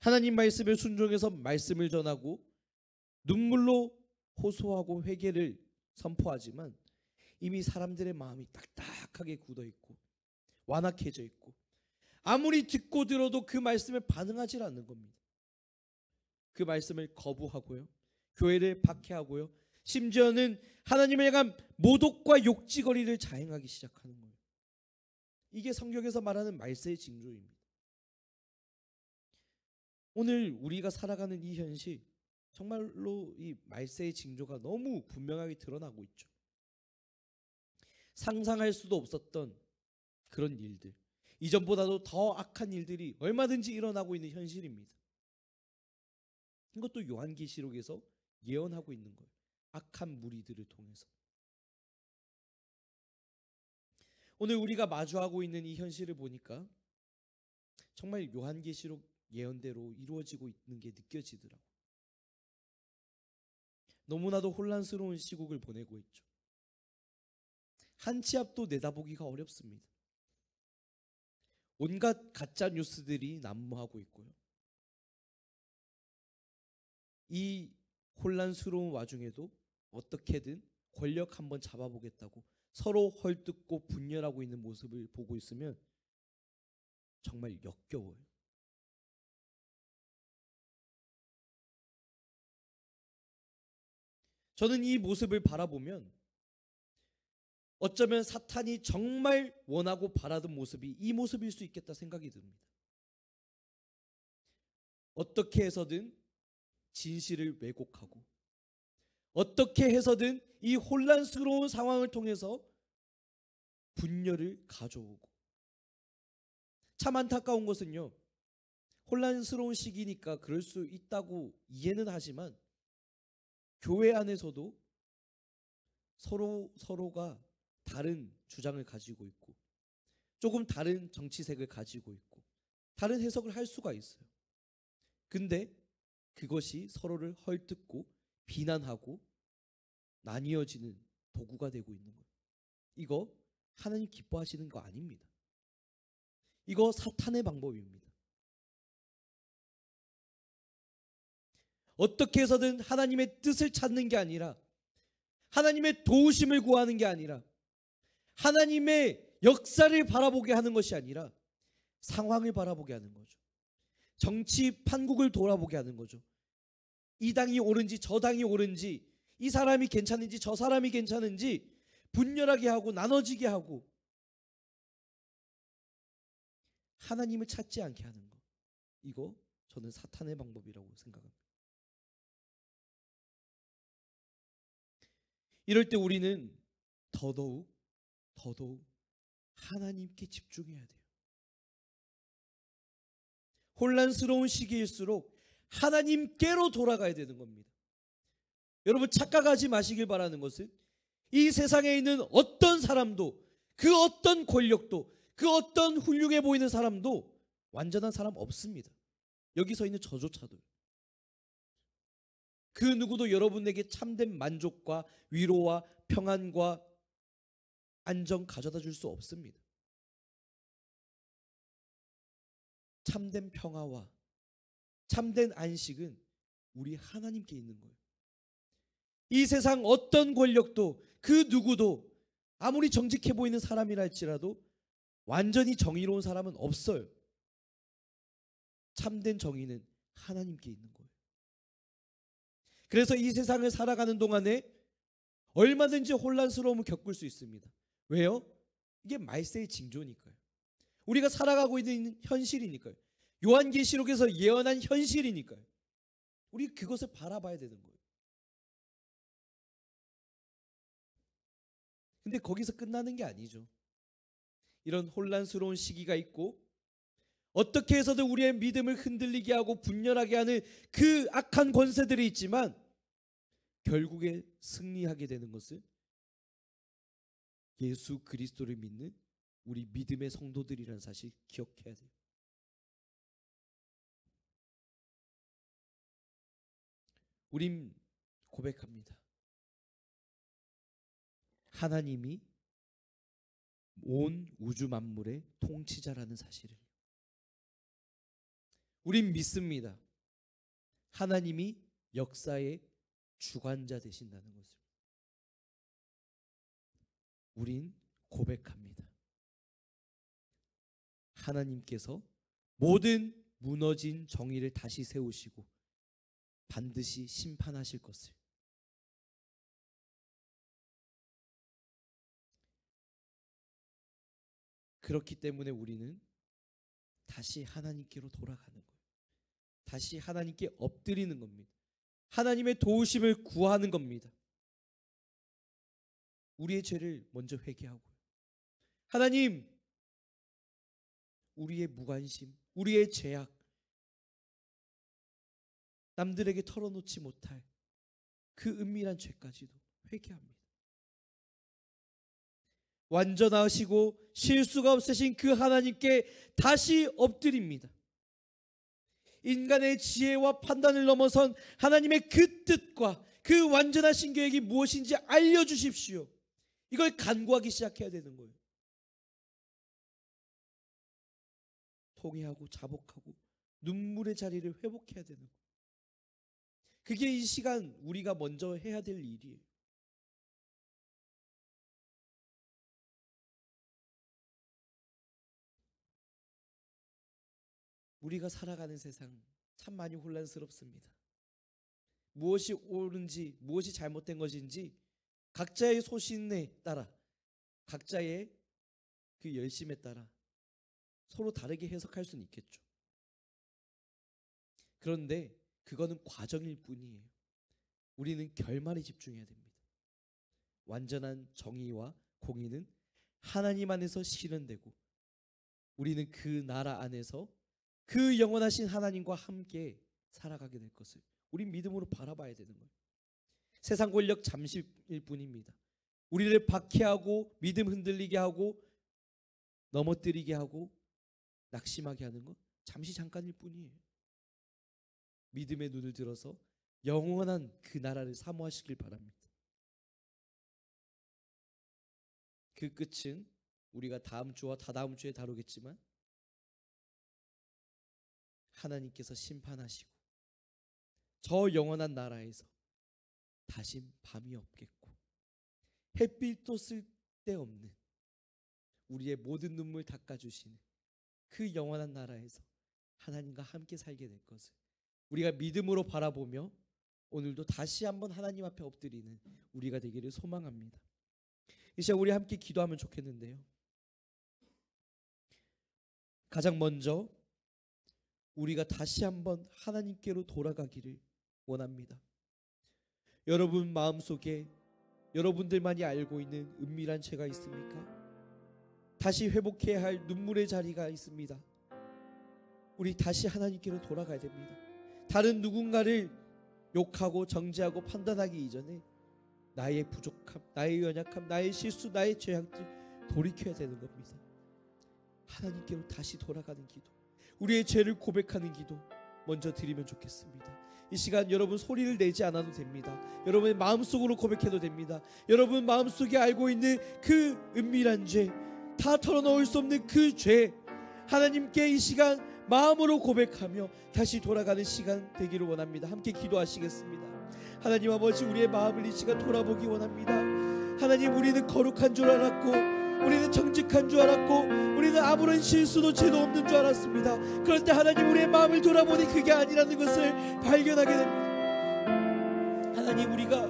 하나님 말씀에 순종해서 말씀을 전하고 눈물로 호소하고 회개를 선포하지만 이미 사람들의 마음이 딱딱하게 굳어 있고 완악해져 있고 아무리 듣고 들어도 그 말씀에 반응하지 않는 겁니다. 그 말씀을 거부하고요. 교회를 박해하고요. 심지어는 하나님을 향한 모독과 욕지거리를 자행하기 시작하는 거예요. 이게 성경에서 말하는 말세의 징조입니다. 오늘 우리가 살아가는 이 현실, 정말로 이 말세의 징조가 너무 분명하게 드러나고 있죠. 상상할 수도 없었던 그런 일들, 이전보다도 더 악한 일들이 얼마든지 일어나고 있는 현실입니다. 이것도 요한계시록에서 예언하고 있는 거예요. 악한 무리들을 통해서. 오늘 우리가 마주하고 있는 이 현실을 보니까 정말 요한계시록 예언대로 이루어지고 있는 게 느껴지더라고요. 너무나도 혼란스러운 시국을 보내고 있죠. 한 치 앞도 내다보기가 어렵습니다. 온갖 가짜 뉴스들이 난무하고 있고요. 이 혼란스러운 와중에도 어떻게든 권력 한번 잡아보겠다고 서로 헐뜯고 분열하고 있는 모습을 보고 있으면 정말 역겨워요. 저는 이 모습을 바라보면 어쩌면 사탄이 정말 원하고 바라던 모습이 이 모습일 수 있겠다 생각이 듭니다. 어떻게 해서든 진실을 왜곡하고 어떻게 해서든 이 혼란스러운 상황을 통해서 분열을 가져오고 참 안타까운 것은요, 혼란스러운 시기니까 그럴 수 있다고 이해는 하지만 교회 안에서도 서로가 다른 주장을 가지고 있고 조금 다른 정치색을 가지고 있고 다른 해석을 할 수가 있어요. 근데 그것이 서로를 헐뜯고 비난하고 나뉘어지는 도구가 되고 있는 거예요. 이거 하나님 기뻐하시는 거 아닙니다. 이거 사탄의 방법입니다. 어떻게 해서든 하나님의 뜻을 찾는 게 아니라, 하나님의 도우심을 구하는 게 아니라, 하나님의 역사를 바라보게 하는 것이 아니라 상황을 바라보게 하는 거죠. 정치 판국을 돌아보게 하는 거죠. 이 당이 옳은지 저 당이 옳은지, 이 사람이 괜찮은지 저 사람이 괜찮은지 분열하게 하고 나눠지게 하고 하나님을 찾지 않게 하는 것, 이거 저는 사탄의 방법이라고 생각합니다. 이럴 때 우리는 더더욱 하나님께 집중해야 돼요. 혼란스러운 시기일수록 하나님께로 돌아가야 되는 겁니다. 여러분, 착각하지 마시길 바라는 것은 이 세상에 있는 어떤 사람도, 그 어떤 권력도, 그 어떤 훌륭해 보이는 사람도 완전한 사람 없습니다. 여기 서 있는 저조차도. 그 누구도 여러분에게 참된 만족과 위로와 평안과 안정 가져다 줄 수 없습니다. 참된 평화와 참된 안식은 우리 하나님께 있는 거예요. 이 세상 어떤 권력도 그 누구도 아무리 정직해 보이는 사람이라 할지라도 완전히 정의로운 사람은 없어요. 참된 정의는 하나님께 있는 거예요. 그래서 이 세상을 살아가는 동안에 얼마든지 혼란스러움을 겪을 수 있습니다. 왜요? 이게 말세의 징조니까요. 우리가 살아가고 있는 현실이니까요. 요한계시록에서 예언한 현실이니까요. 우리 그것을 바라봐야 되는 거예요. 근데 거기서 끝나는 게 아니죠. 이런 혼란스러운 시기가 있고 어떻게 해서든 우리의 믿음을 흔들리게 하고 분열하게 하는 그 악한 권세들이 있지만 결국에 승리하게 되는 것은 예수 그리스도를 믿는 우리 믿음의 성도들이라는 사실 기억해야 돼요. 우린 고백합니다. 하나님이 온 우주 만물의 통치자라는 사실을. 우린 믿습니다. 하나님이 역사의 주관자 되신다는 것을. 우린 고백합니다. 하나님께서 모든 무너진 정의를 다시 세우시고 반드시 심판하실 것을. 그렇기 때문에 우리는 다시 하나님께로 돌아가는 거예요. 다시 하나님께 엎드리는 겁니다. 하나님의 도우심을 구하는 겁니다. 우리의 죄를 먼저 회개하고요. 하나님, 우리의 무관심, 우리의 죄악, 남들에게 털어놓지 못할 그 은밀한 죄까지도 회개합니다. 완전하시고 실수가 없으신 그 하나님께 다시 엎드립니다. 인간의 지혜와 판단을 넘어선 하나님의 그 뜻과 그 완전하신 계획이 무엇인지 알려주십시오. 이걸 간구하기 시작해야 되는 거예요. 통회하고 자복하고 눈물의 자리를 회복해야 되는 거예요. 그게 이 시간 우리가 먼저 해야 될 일이에요. 우리가 살아가는 세상 참 많이 혼란스럽습니다. 무엇이 옳은지 무엇이 잘못된 것인지 각자의 소신에 따라, 각자의 그 열심에 따라 서로 다르게 해석할 수는 있겠죠. 그런데 그거는 과정일 뿐이에요. 우리는 결말에 집중해야 됩니다. 완전한 정의와 공의는 하나님 안에서 실현되고 우리는 그 나라 안에서 그 영원하신 하나님과 함께 살아가게 될 것을 우린 믿음으로 바라봐야 되는 거예요. 세상 권력 잠시일 뿐입니다. 우리를 박해하고 믿음 흔들리게 하고 넘어뜨리게 하고 낙심하게 하는 건 잠시 잠깐일 뿐이에요. 믿음의 눈을 들어서 영원한 그 나라를 사모하시길 바랍니다. 그 끝은 우리가 다음 주와 다다음 주에 다루겠지만 하나님께서 심판하시고 저 영원한 나라에서 다신 밤이 없겠고 햇빛도 쓸데없는 우리의 모든 눈물 닦아주시는 그 영원한 나라에서 하나님과 함께 살게 될 것을 우리가 믿음으로 바라보며 오늘도 다시 한번 하나님 앞에 엎드리는 우리가 되기를 소망합니다. 이 시간 우리 함께 기도하면 좋겠는데요. 가장 먼저 우리가 다시 한번 하나님께로 돌아가기를 원합니다. 여러분 마음속에 여러분들만이 알고 있는 은밀한 죄가 있습니까? 다시 회복해야 할 눈물의 자리가 있습니다. 우리 다시 하나님께로 돌아가야 됩니다. 다른 누군가를 욕하고 정죄하고 판단하기 이전에 나의 부족함, 나의 연약함, 나의 실수, 나의 죄악들 돌이켜야 되는 겁니다. 하나님께로 다시 돌아가는 기도, 우리의 죄를 고백하는 기도 먼저 드리면 좋겠습니다. 이 시간 여러분 소리를 내지 않아도 됩니다. 여러분의 마음속으로 고백해도 됩니다. 여러분 마음속에 알고 있는 그 은밀한 죄, 다 털어놓을 수 없는 그 죄, 하나님께 이 시간 마음으로 고백하며 다시 돌아가는 시간 되기를 원합니다. 함께 기도하시겠습니다. 하나님 아버지, 우리의 마음을 이 시간 돌아보기 원합니다. 하나님, 우리는 거룩한 줄 알았고, 우리는 정직한 줄 알았고, 우리는 아무런 실수도 죄도 없는 줄 알았습니다. 그런데 하나님, 우리의 마음을 돌아보니 그게 아니라는 것을 발견하게 됩니다. 하나님, 우리가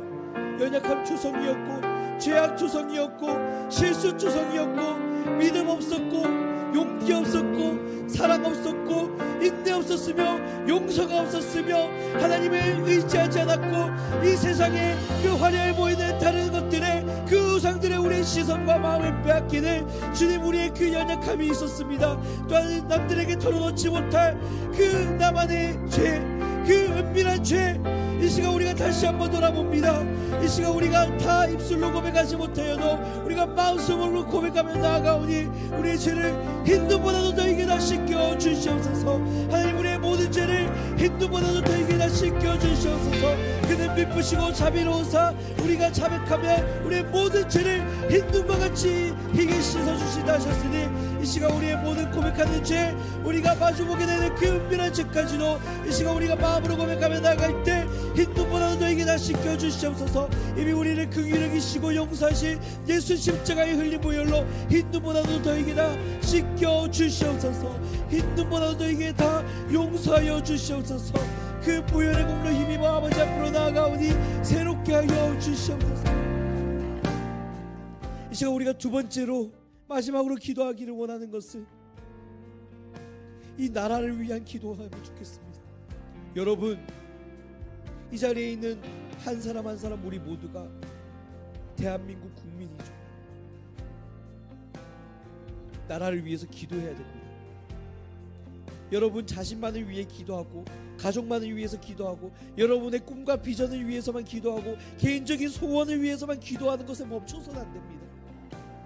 연약함 투성이었고, 죄악 투성이었고, 실수 투성이었고, 믿음 없었고, 용기 없었고, 사랑 없었고, 인내 없었으며, 용서가 없었으며, 하나님을 의지하지 않았고, 이 세상에 그 화려해 보이는 다른 것들에, 그 우상들의 우리의 시선과 마음을 빼앗기는 주님, 우리의 그 연약함이 있었습니다. 또한 남들에게 털어놓지 못할 그 나만의 죄, 그 은밀한 죄, 이 시간 우리가 다시 한번 돌아봅니다. 이 시간 우리가 다 입술로 고백하지 못하여도 우리가 마음속으로 고백하며 나아가오니 우리의 죄를 흰눈보다도 더 이게 다 씻겨 주시옵소서. 하나님, 우리의 모든 죄를 흰눈보다도 더 이게 다 씻겨 주시옵소서. 그는 미쁘시고 자비로우사 우리가 자백하며 우리의 모든 죄를 흰눈과 같이 희게 씻어주시다 하셨으니, 이 시간 우리의 모든 고백하는 죄, 우리가 마주보게 되는 그 은밀한 죄까지도 이 시간 우리가 마음으로 고백하며 나아갈 때 흰눈보다도 너에게 다 씻겨주시옵소서. 이미 우리를 긍휼히 여기시고 용서하신 예수 십자가의 흘린 보혈로 흰눈보다도 너에게 다 씻겨주시옵소서. 흰눈보다도 너에게 다 용서하여 주시옵소서. 그 보혈의 공로 힘입어 아버지 앞으로 나아가오니 새롭게 하여 주시옵소서. 이 시간 우리가 두 번째로 마지막으로 기도하기를 원하는 것은 이 나라를 위한 기도하면 좋겠습니다. 여러분, 이 자리에 있는 한 사람 한 사람 우리 모두가 대한민국 국민이죠. 나라를 위해서 기도해야 됩니다. 여러분 자신만을 위해 기도하고, 가족만을 위해서 기도하고, 여러분의 꿈과 비전을 위해서만 기도하고, 개인적인 소원을 위해서만 기도하는 것에 멈춰서는 안 됩니다.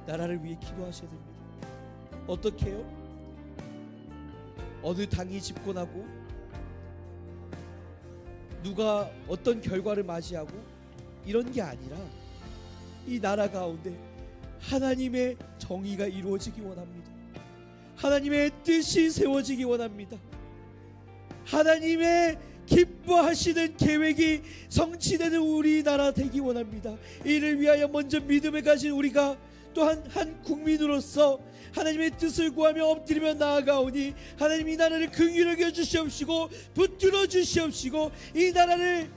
나라를 위해 기도하셔야 됩니다. 어떻게 해요? 어느 당이 집권하고 누가 어떤 결과를 맞이하고 이런 게 아니라 이 나라 가운데 하나님의 정의가 이루어지기 원합니다. 하나님의 뜻이 세워지기 원합니다. 하나님의 기뻐하시는 계획이 성취되는 우리나라 되기 원합니다. 이를 위하여 먼저 믿음을 가진 우리가 또한 한 국민으로서 하나님의 뜻을 구하며 엎드리며 나아가오니, 하나님 이 나라를 긍휼히 여겨 주시옵시고 붙들어 주시옵시고 이 나라를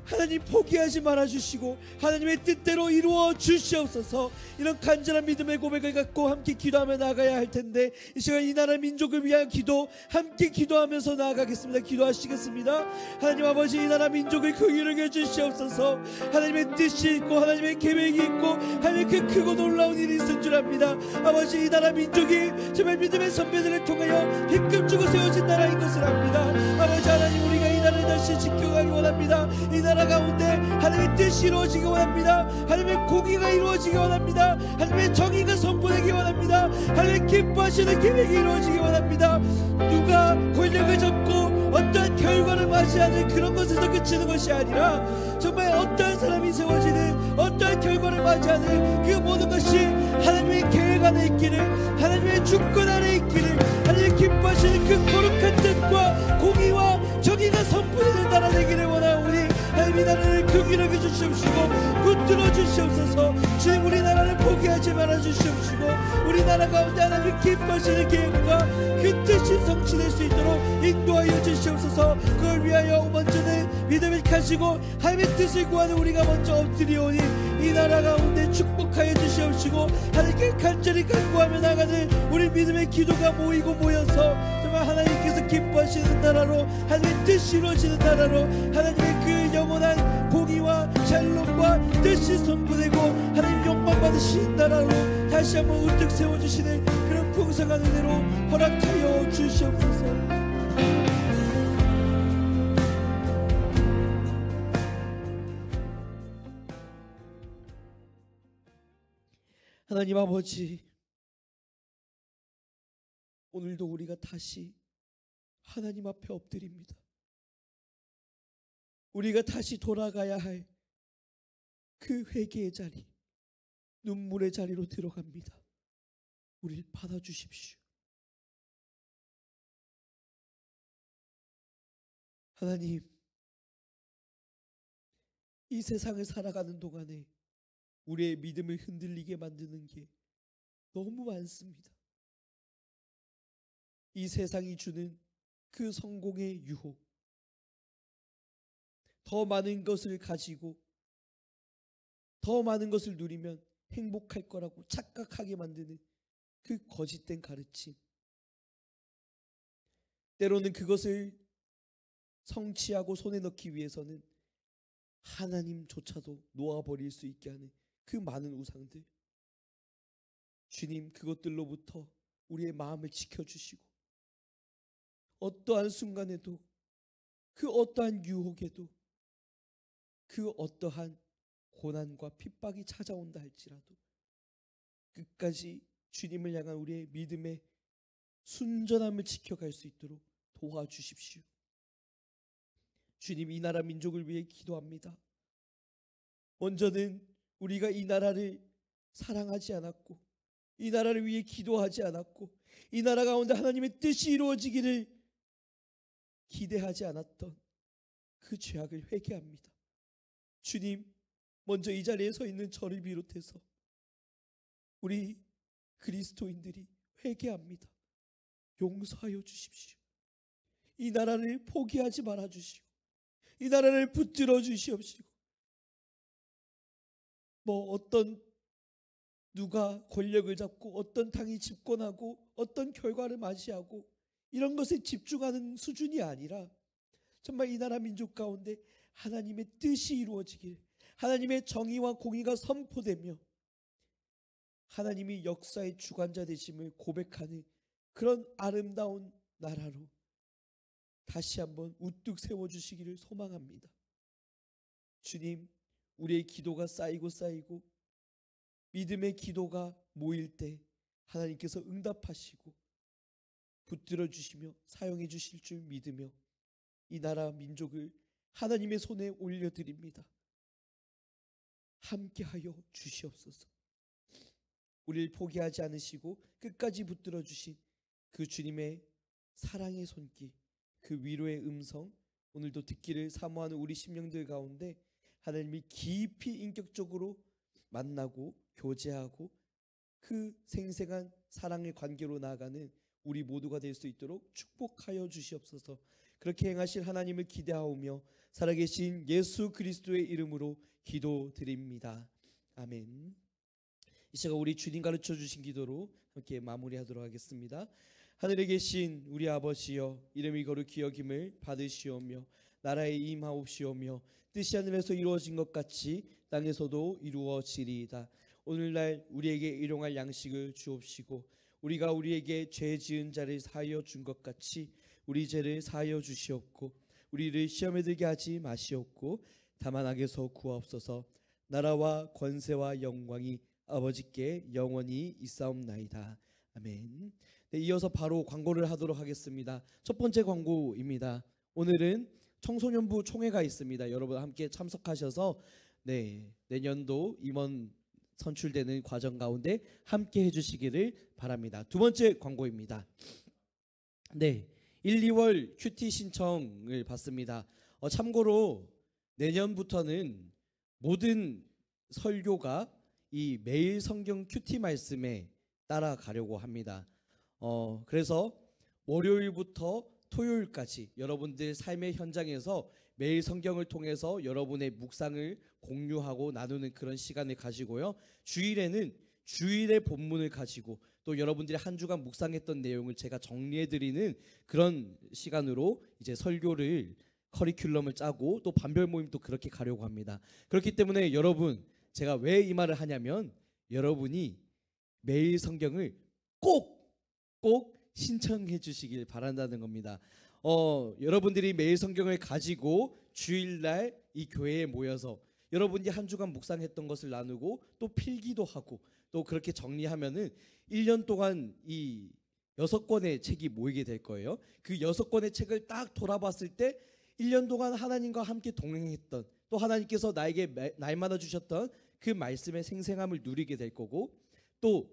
하나님 포기하지 말아 주시고 하나님의 뜻대로 이루어 주시옵소서. 이런 간절한 믿음의 고백을 갖고 함께 기도하며 나아가야 할 텐데 이 시간 이 나라 민족을 위한 기도 함께 기도하면서 나아가겠습니다. 기도하시겠습니다. 하나님 아버지, 이 나라 민족을 긍휼하게 주시옵소서. 하나님의 뜻이 있고 하나님의 계획이 있고 하나님의 그 크고 놀라운 일이 있을 줄 압니다. 아버지, 이 나라 민족이 정말 믿음의 선배들을 통하여 빚금 주고 세워진 나라인 것을 압니다. 아버지 하나님, 우리가 이 나라를 다시 지켜가기 원합니다. 이 나라 가운데 하나님의 뜻이 이루어지기 원합니다. 하나님의 공의가 이루어지기 원합니다. 하나님의 정의가 선포되기 원합니다. 하나님의 기뻐하시는 계획이 이루어지기 원합니다. 누가 권력을 잡고 어떠한 결과를 맞이하는 그런 것에서 그치는 것이 아니라 정말 어떠한 사람이 세워지는 어떠한 결과를 맞이하는 그 모든 것이 하나님의 계획 안에 있기를, 하나님의 주권 안에 있기를, 하나님의 기뻐하시는 그 거룩한 뜻과 공의와 정의가 선포되는 나라 되기를 원하오니 하나님, 이 나라를 긍휼하게 주시옵시고 붙들어 주시옵소서. 주님, 우리나라를 포기하지 말아 주시옵시고 우리나라 가운데 하나님 기뻐하시는 계획과 그 뜻이 성취될 수 있도록 인도하여 주시옵소서. 그걸 위하여 먼저는 믿음을 가지고 하나님의 뜻을 구하는 우리가 먼저 엎드리오니 이 나라 가운데 축복하여 주시옵시고 하나님께 간절히 간구하며 나가는 우리 믿음의 기도가 모이고 모여서 정말 하나님께서 기뻐하시는 나라로, 하나님의 뜻이 이루어지는 나라로, 하나님의 그 영원한 공의와 샬롬과 뜻이 선포되고 하나님 영광 받으신 나라로 다시 한번 우뚝 세워주시는 그런 풍성한 은혜로 허락하여 주시옵소서. 하나님 아버지, 오늘도 우리가 다시 하나님 앞에 엎드립니다. 우리가 다시 돌아가야 할 그 회개의 자리, 눈물의 자리로 들어갑니다. 우리를 받아주십시오. 하나님, 이 세상을 살아가는 동안에 우리의 믿음을 흔들리게 만드는 게 너무 많습니다. 이 세상이 주는 그 성공의 유혹, 더 많은 것을 가지고 더 많은 것을 누리면 행복할 거라고 착각하게 만드는 그 거짓된 가르침, 때로는 그것을 성취하고 손에 넣기 위해서는 하나님조차도 놓아버릴 수 있게 하는 그 많은 우상들, 주님, 그것들로부터 우리의 마음을 지켜주시고 어떠한 순간에도, 그 어떠한 유혹에도, 그 어떠한 고난과 핍박이 찾아온다 할지라도 끝까지 주님을 향한 우리의 믿음의 순전함을 지켜갈 수 있도록 도와주십시오. 주님, 이 나라 민족을 위해 기도합니다. 먼저는 우리가 이 나라를 사랑하지 않았고, 이 나라를 위해 기도하지 않았고, 이 나라 가운데 하나님의 뜻이 이루어지기를 기대하지 않았던 그 죄악을 회개합니다. 주님, 먼저 이 자리에 서 있는 저를 비롯해서 우리 그리스도인들이 회개합니다. 용서하여 주십시오. 이 나라를 포기하지 말아 주시고 이 나라를 붙들어 주시옵시고, 어떤 누가 권력을 잡고 어떤 당이 집권하고 어떤 결과를 맞이하고 이런 것에 집중하는 수준이 아니라 정말 이 나라 민족 가운데 하나님의 뜻이 이루어지길, 하나님의 정의와 공의가 선포되며 하나님이 역사의 주관자 되심을 고백하는 그런 아름다운 나라로 다시 한번 우뚝 세워주시기를 소망합니다. 주님, 우리의 기도가 쌓이고 쌓이고 믿음의 기도가 모일 때 하나님께서 응답하시고 붙들어 주시며 사용해 주실 줄 믿으며 이 나라 민족을 하나님의 손에 올려드립니다. 함께하여 주시옵소서. 우리를 포기하지 않으시고 끝까지 붙들어 주신 그 주님의 사랑의 손길, 그 위로의 음성, 오늘도 듣기를 사모하는 우리 심령들 가운데 하나님이 깊이 인격적으로 만나고 교제하고 그 생생한 사랑의 관계로 나아가는 우리 모두가 될 수 있도록 축복하여 주시옵소서. 그렇게 행하실 하나님을 기대하오며 살아계신 예수 그리스도의 이름으로 기도드립니다. 아멘. 이 시간 우리 주님 가르쳐 주신 기도로 함께 마무리하도록 하겠습니다. 하늘에 계신 우리 아버지여, 이름이 거룩히 여김을 받으시오며 나라에 임하옵시오며 뜻이 하늘에서 이루어진 것 같이 땅에서도 이루어지리이다. 오늘날 우리에게 일용할 양식을 주옵시고 우리가 우리에게 죄 지은 자를 사하여 준 것 같이 우리 죄를 사하여 주시옵고 우리를 시험에 들게 하지 마시옵고 다만 악에서 구하옵소서. 나라와 권세와 영광이 아버지께 영원히 있사옵나이다. 아멘. 네, 이어서 바로 광고를 하도록 하겠습니다. 첫 번째 광고입니다. 오늘은 청소년부 총회가 있습니다. 여러분 함께 참석하셔서 내년도 임원 선출되는 과정 가운데 함께 해주시기를 바랍니다. 두 번째 광고입니다. 1, 2월 큐티 신청을 받습니다. 참고로 내년부터는 모든 설교가 이 매일 성경 큐티 말씀에 따라가려고 합니다. 그래서 월요일부터 토요일까지 여러분들 삶의 현장에서 매일 성경을 통해서 여러분의 묵상을 공유하고 나누는 그런 시간을 가지고요. 주일에는 주일의 본문을 가지고 또 여러분들이 한 주간 묵상했던 내용을 제가 정리해드리는 그런 시간으로 이제 설교를 커리큘럼을 짜고 또 반별 모임도 그렇게 가려고 합니다. 그렇기 때문에 여러분, 제가 왜 이 말을 하냐면 여러분이 매일 성경을 꼭 신청해 주시길 바란다는 겁니다. 여러분들이 매일 성경을 가지고 주일날 이 교회에 모여서 여러분이 한 주간 묵상했던 것을 나누고 또 필기도 하고 또 그렇게 정리하면은 1년 동안 이 6권의 책이 모이게 될 거예요. 그 6권의 책을 딱 돌아봤을 때 1년 동안 하나님과 함께 동행했던 또 하나님께서 나에게 날마다 주셨던 그 말씀의 생생함을 누리게 될 거고 또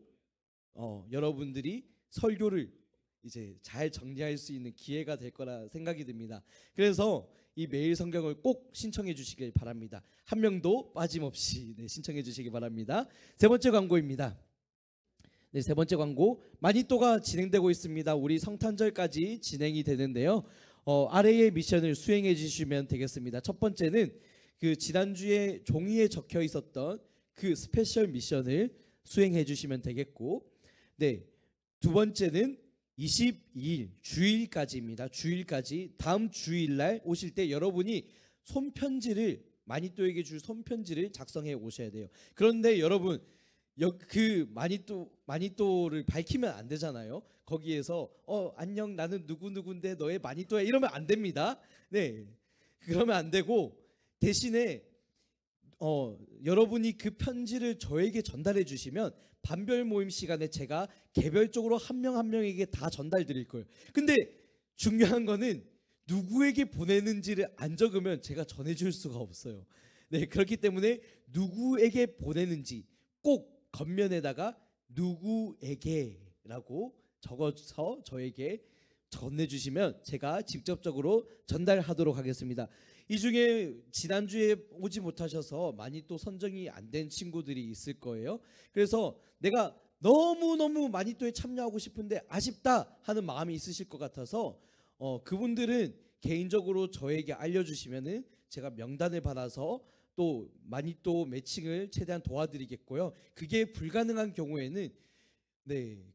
여러분들이 설교를 이제 잘 정리할 수 있는 기회가 될 거라 생각이 듭니다. 그래서 이 매일 성경을 꼭 신청해 주시길 바랍니다. 한 명도 빠짐없이 신청해 주시기 바랍니다. 세 번째 광고입니다. 세 번째 광고, 마니또가 진행되고 있습니다. 우리 성탄절까지 진행이 되는데요. 아래의 미션을 수행해 주시면 되겠습니다. 첫 번째는 그 지난주에 종이에 적혀 있었던 그 스페셜 미션을 수행해 주시면 되겠고, 두 번째는 22일 주일까지입니다. 주일까지 다음 주일날 오실 때 여러분이 손편지를 마니또에게 줄 손편지를 작성해 오셔야 돼요. 그런데 여러분 그 마니또를 밝히면 안 되잖아요. 거기에서 안녕 나는 누구누구인데 너의 마니또야 이러면 안 됩니다. 그러면 안 되고 대신에 여러분이 그 편지를 저에게 전달해 주시면 반별 모임 시간에 제가 개별적으로 한 명 한 명에게 다 전달 드릴 거예요. 근데 중요한 거는 누구에게 보내는지를 안 적으면 제가 전해줄 수가 없어요. 그렇기 때문에 누구에게 보내는지 꼭 겉면에다가 누구에게라고 적어서 저에게 전해주시면 제가 직접적으로 전달하도록 하겠습니다. 이 중에 지난주에 오지 못하셔서 많이 또 선정이 안 된 친구들이 있을 거예요. 그래서 내가 너무너무 마니또에 참여하고 싶은데 아쉽다 하는 마음이 있으실 것 같아서 그분들은 개인적으로 저에게 알려주시면은 제가 명단을 받아서 또 마니또 매칭을 최대한 도와드리겠고요. 그게 불가능한 경우에는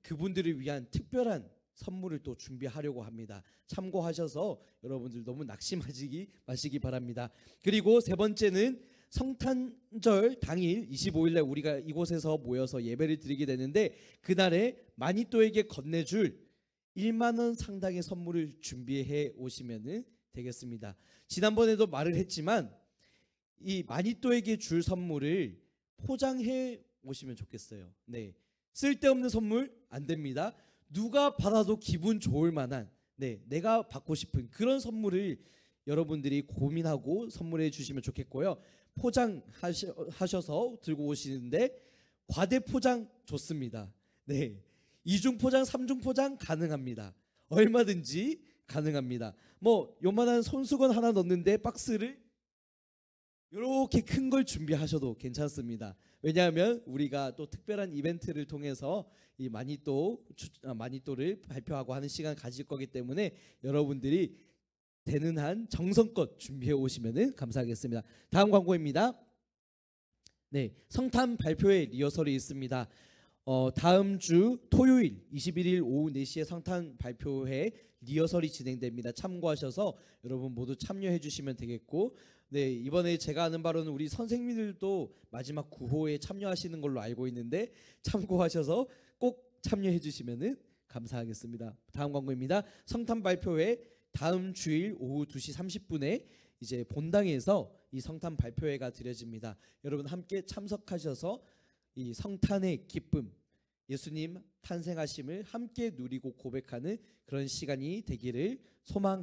그분들을 위한 특별한 선물을 또 준비하려고 합니다. 참고하셔서 여러분들 너무 낙심하지 마시기 바랍니다. 그리고 세 번째는 성탄절 당일 25일날 우리가 이곳에서 모여서 예배를 드리게 되는데 그날에 마니또에게 건네줄 1만 원 상당의 선물을 준비해 오시면 되겠습니다. 지난번에도 말을 했지만 이 마니또에게 줄 선물을 포장해 오시면 좋겠어요. 쓸데없는 선물 안 됩니다. 누가 받아도 기분 좋을 만한 내가 받고 싶은 그런 선물을 여러분들이 고민하고 선물해 주시면 좋겠고요. 포장하셔서 들고 오시는데 과대 포장 좋습니다. 이중 포장, 삼중 포장 가능합니다. 얼마든지 가능합니다. 요만한 손수건 하나 넣는데 박스를 이렇게 큰 걸 준비하셔도 괜찮습니다. 왜냐하면 우리가 또 특별한 이벤트를 통해서 이 마니또를 발표하고 하는 시간을 가질 거기 때문에 여러분들이 되는 한 정성껏 준비해 오시면 감사하겠습니다. 다음 광고입니다. 네, 성탄 발표회 리허설이 있습니다. 다음 주 토요일 21일 오후 4시에 성탄 발표회 리허설이 진행됩니다. 참고하셔서 여러분 모두 참여해 주시면 되겠고, 네, 이번에 제가 아는 바로는 우리 선생님들도 마지막 9호에 참여하시는 걸로 알고 있는데 참고하셔서 꼭 참여해 주시면 감사하겠습니다. 다음 광고입니다. 성탄 발표회 다음 주일 오후 2시 30분에 이제 본당에서 이 성탄 발표회가 드려집니다. 여러분 함께 참석하셔서 이 성탄의 기쁨, 예수님 탄생하심을 함께 누리고 고백하는 그런 시간이 되기를 소망합니다.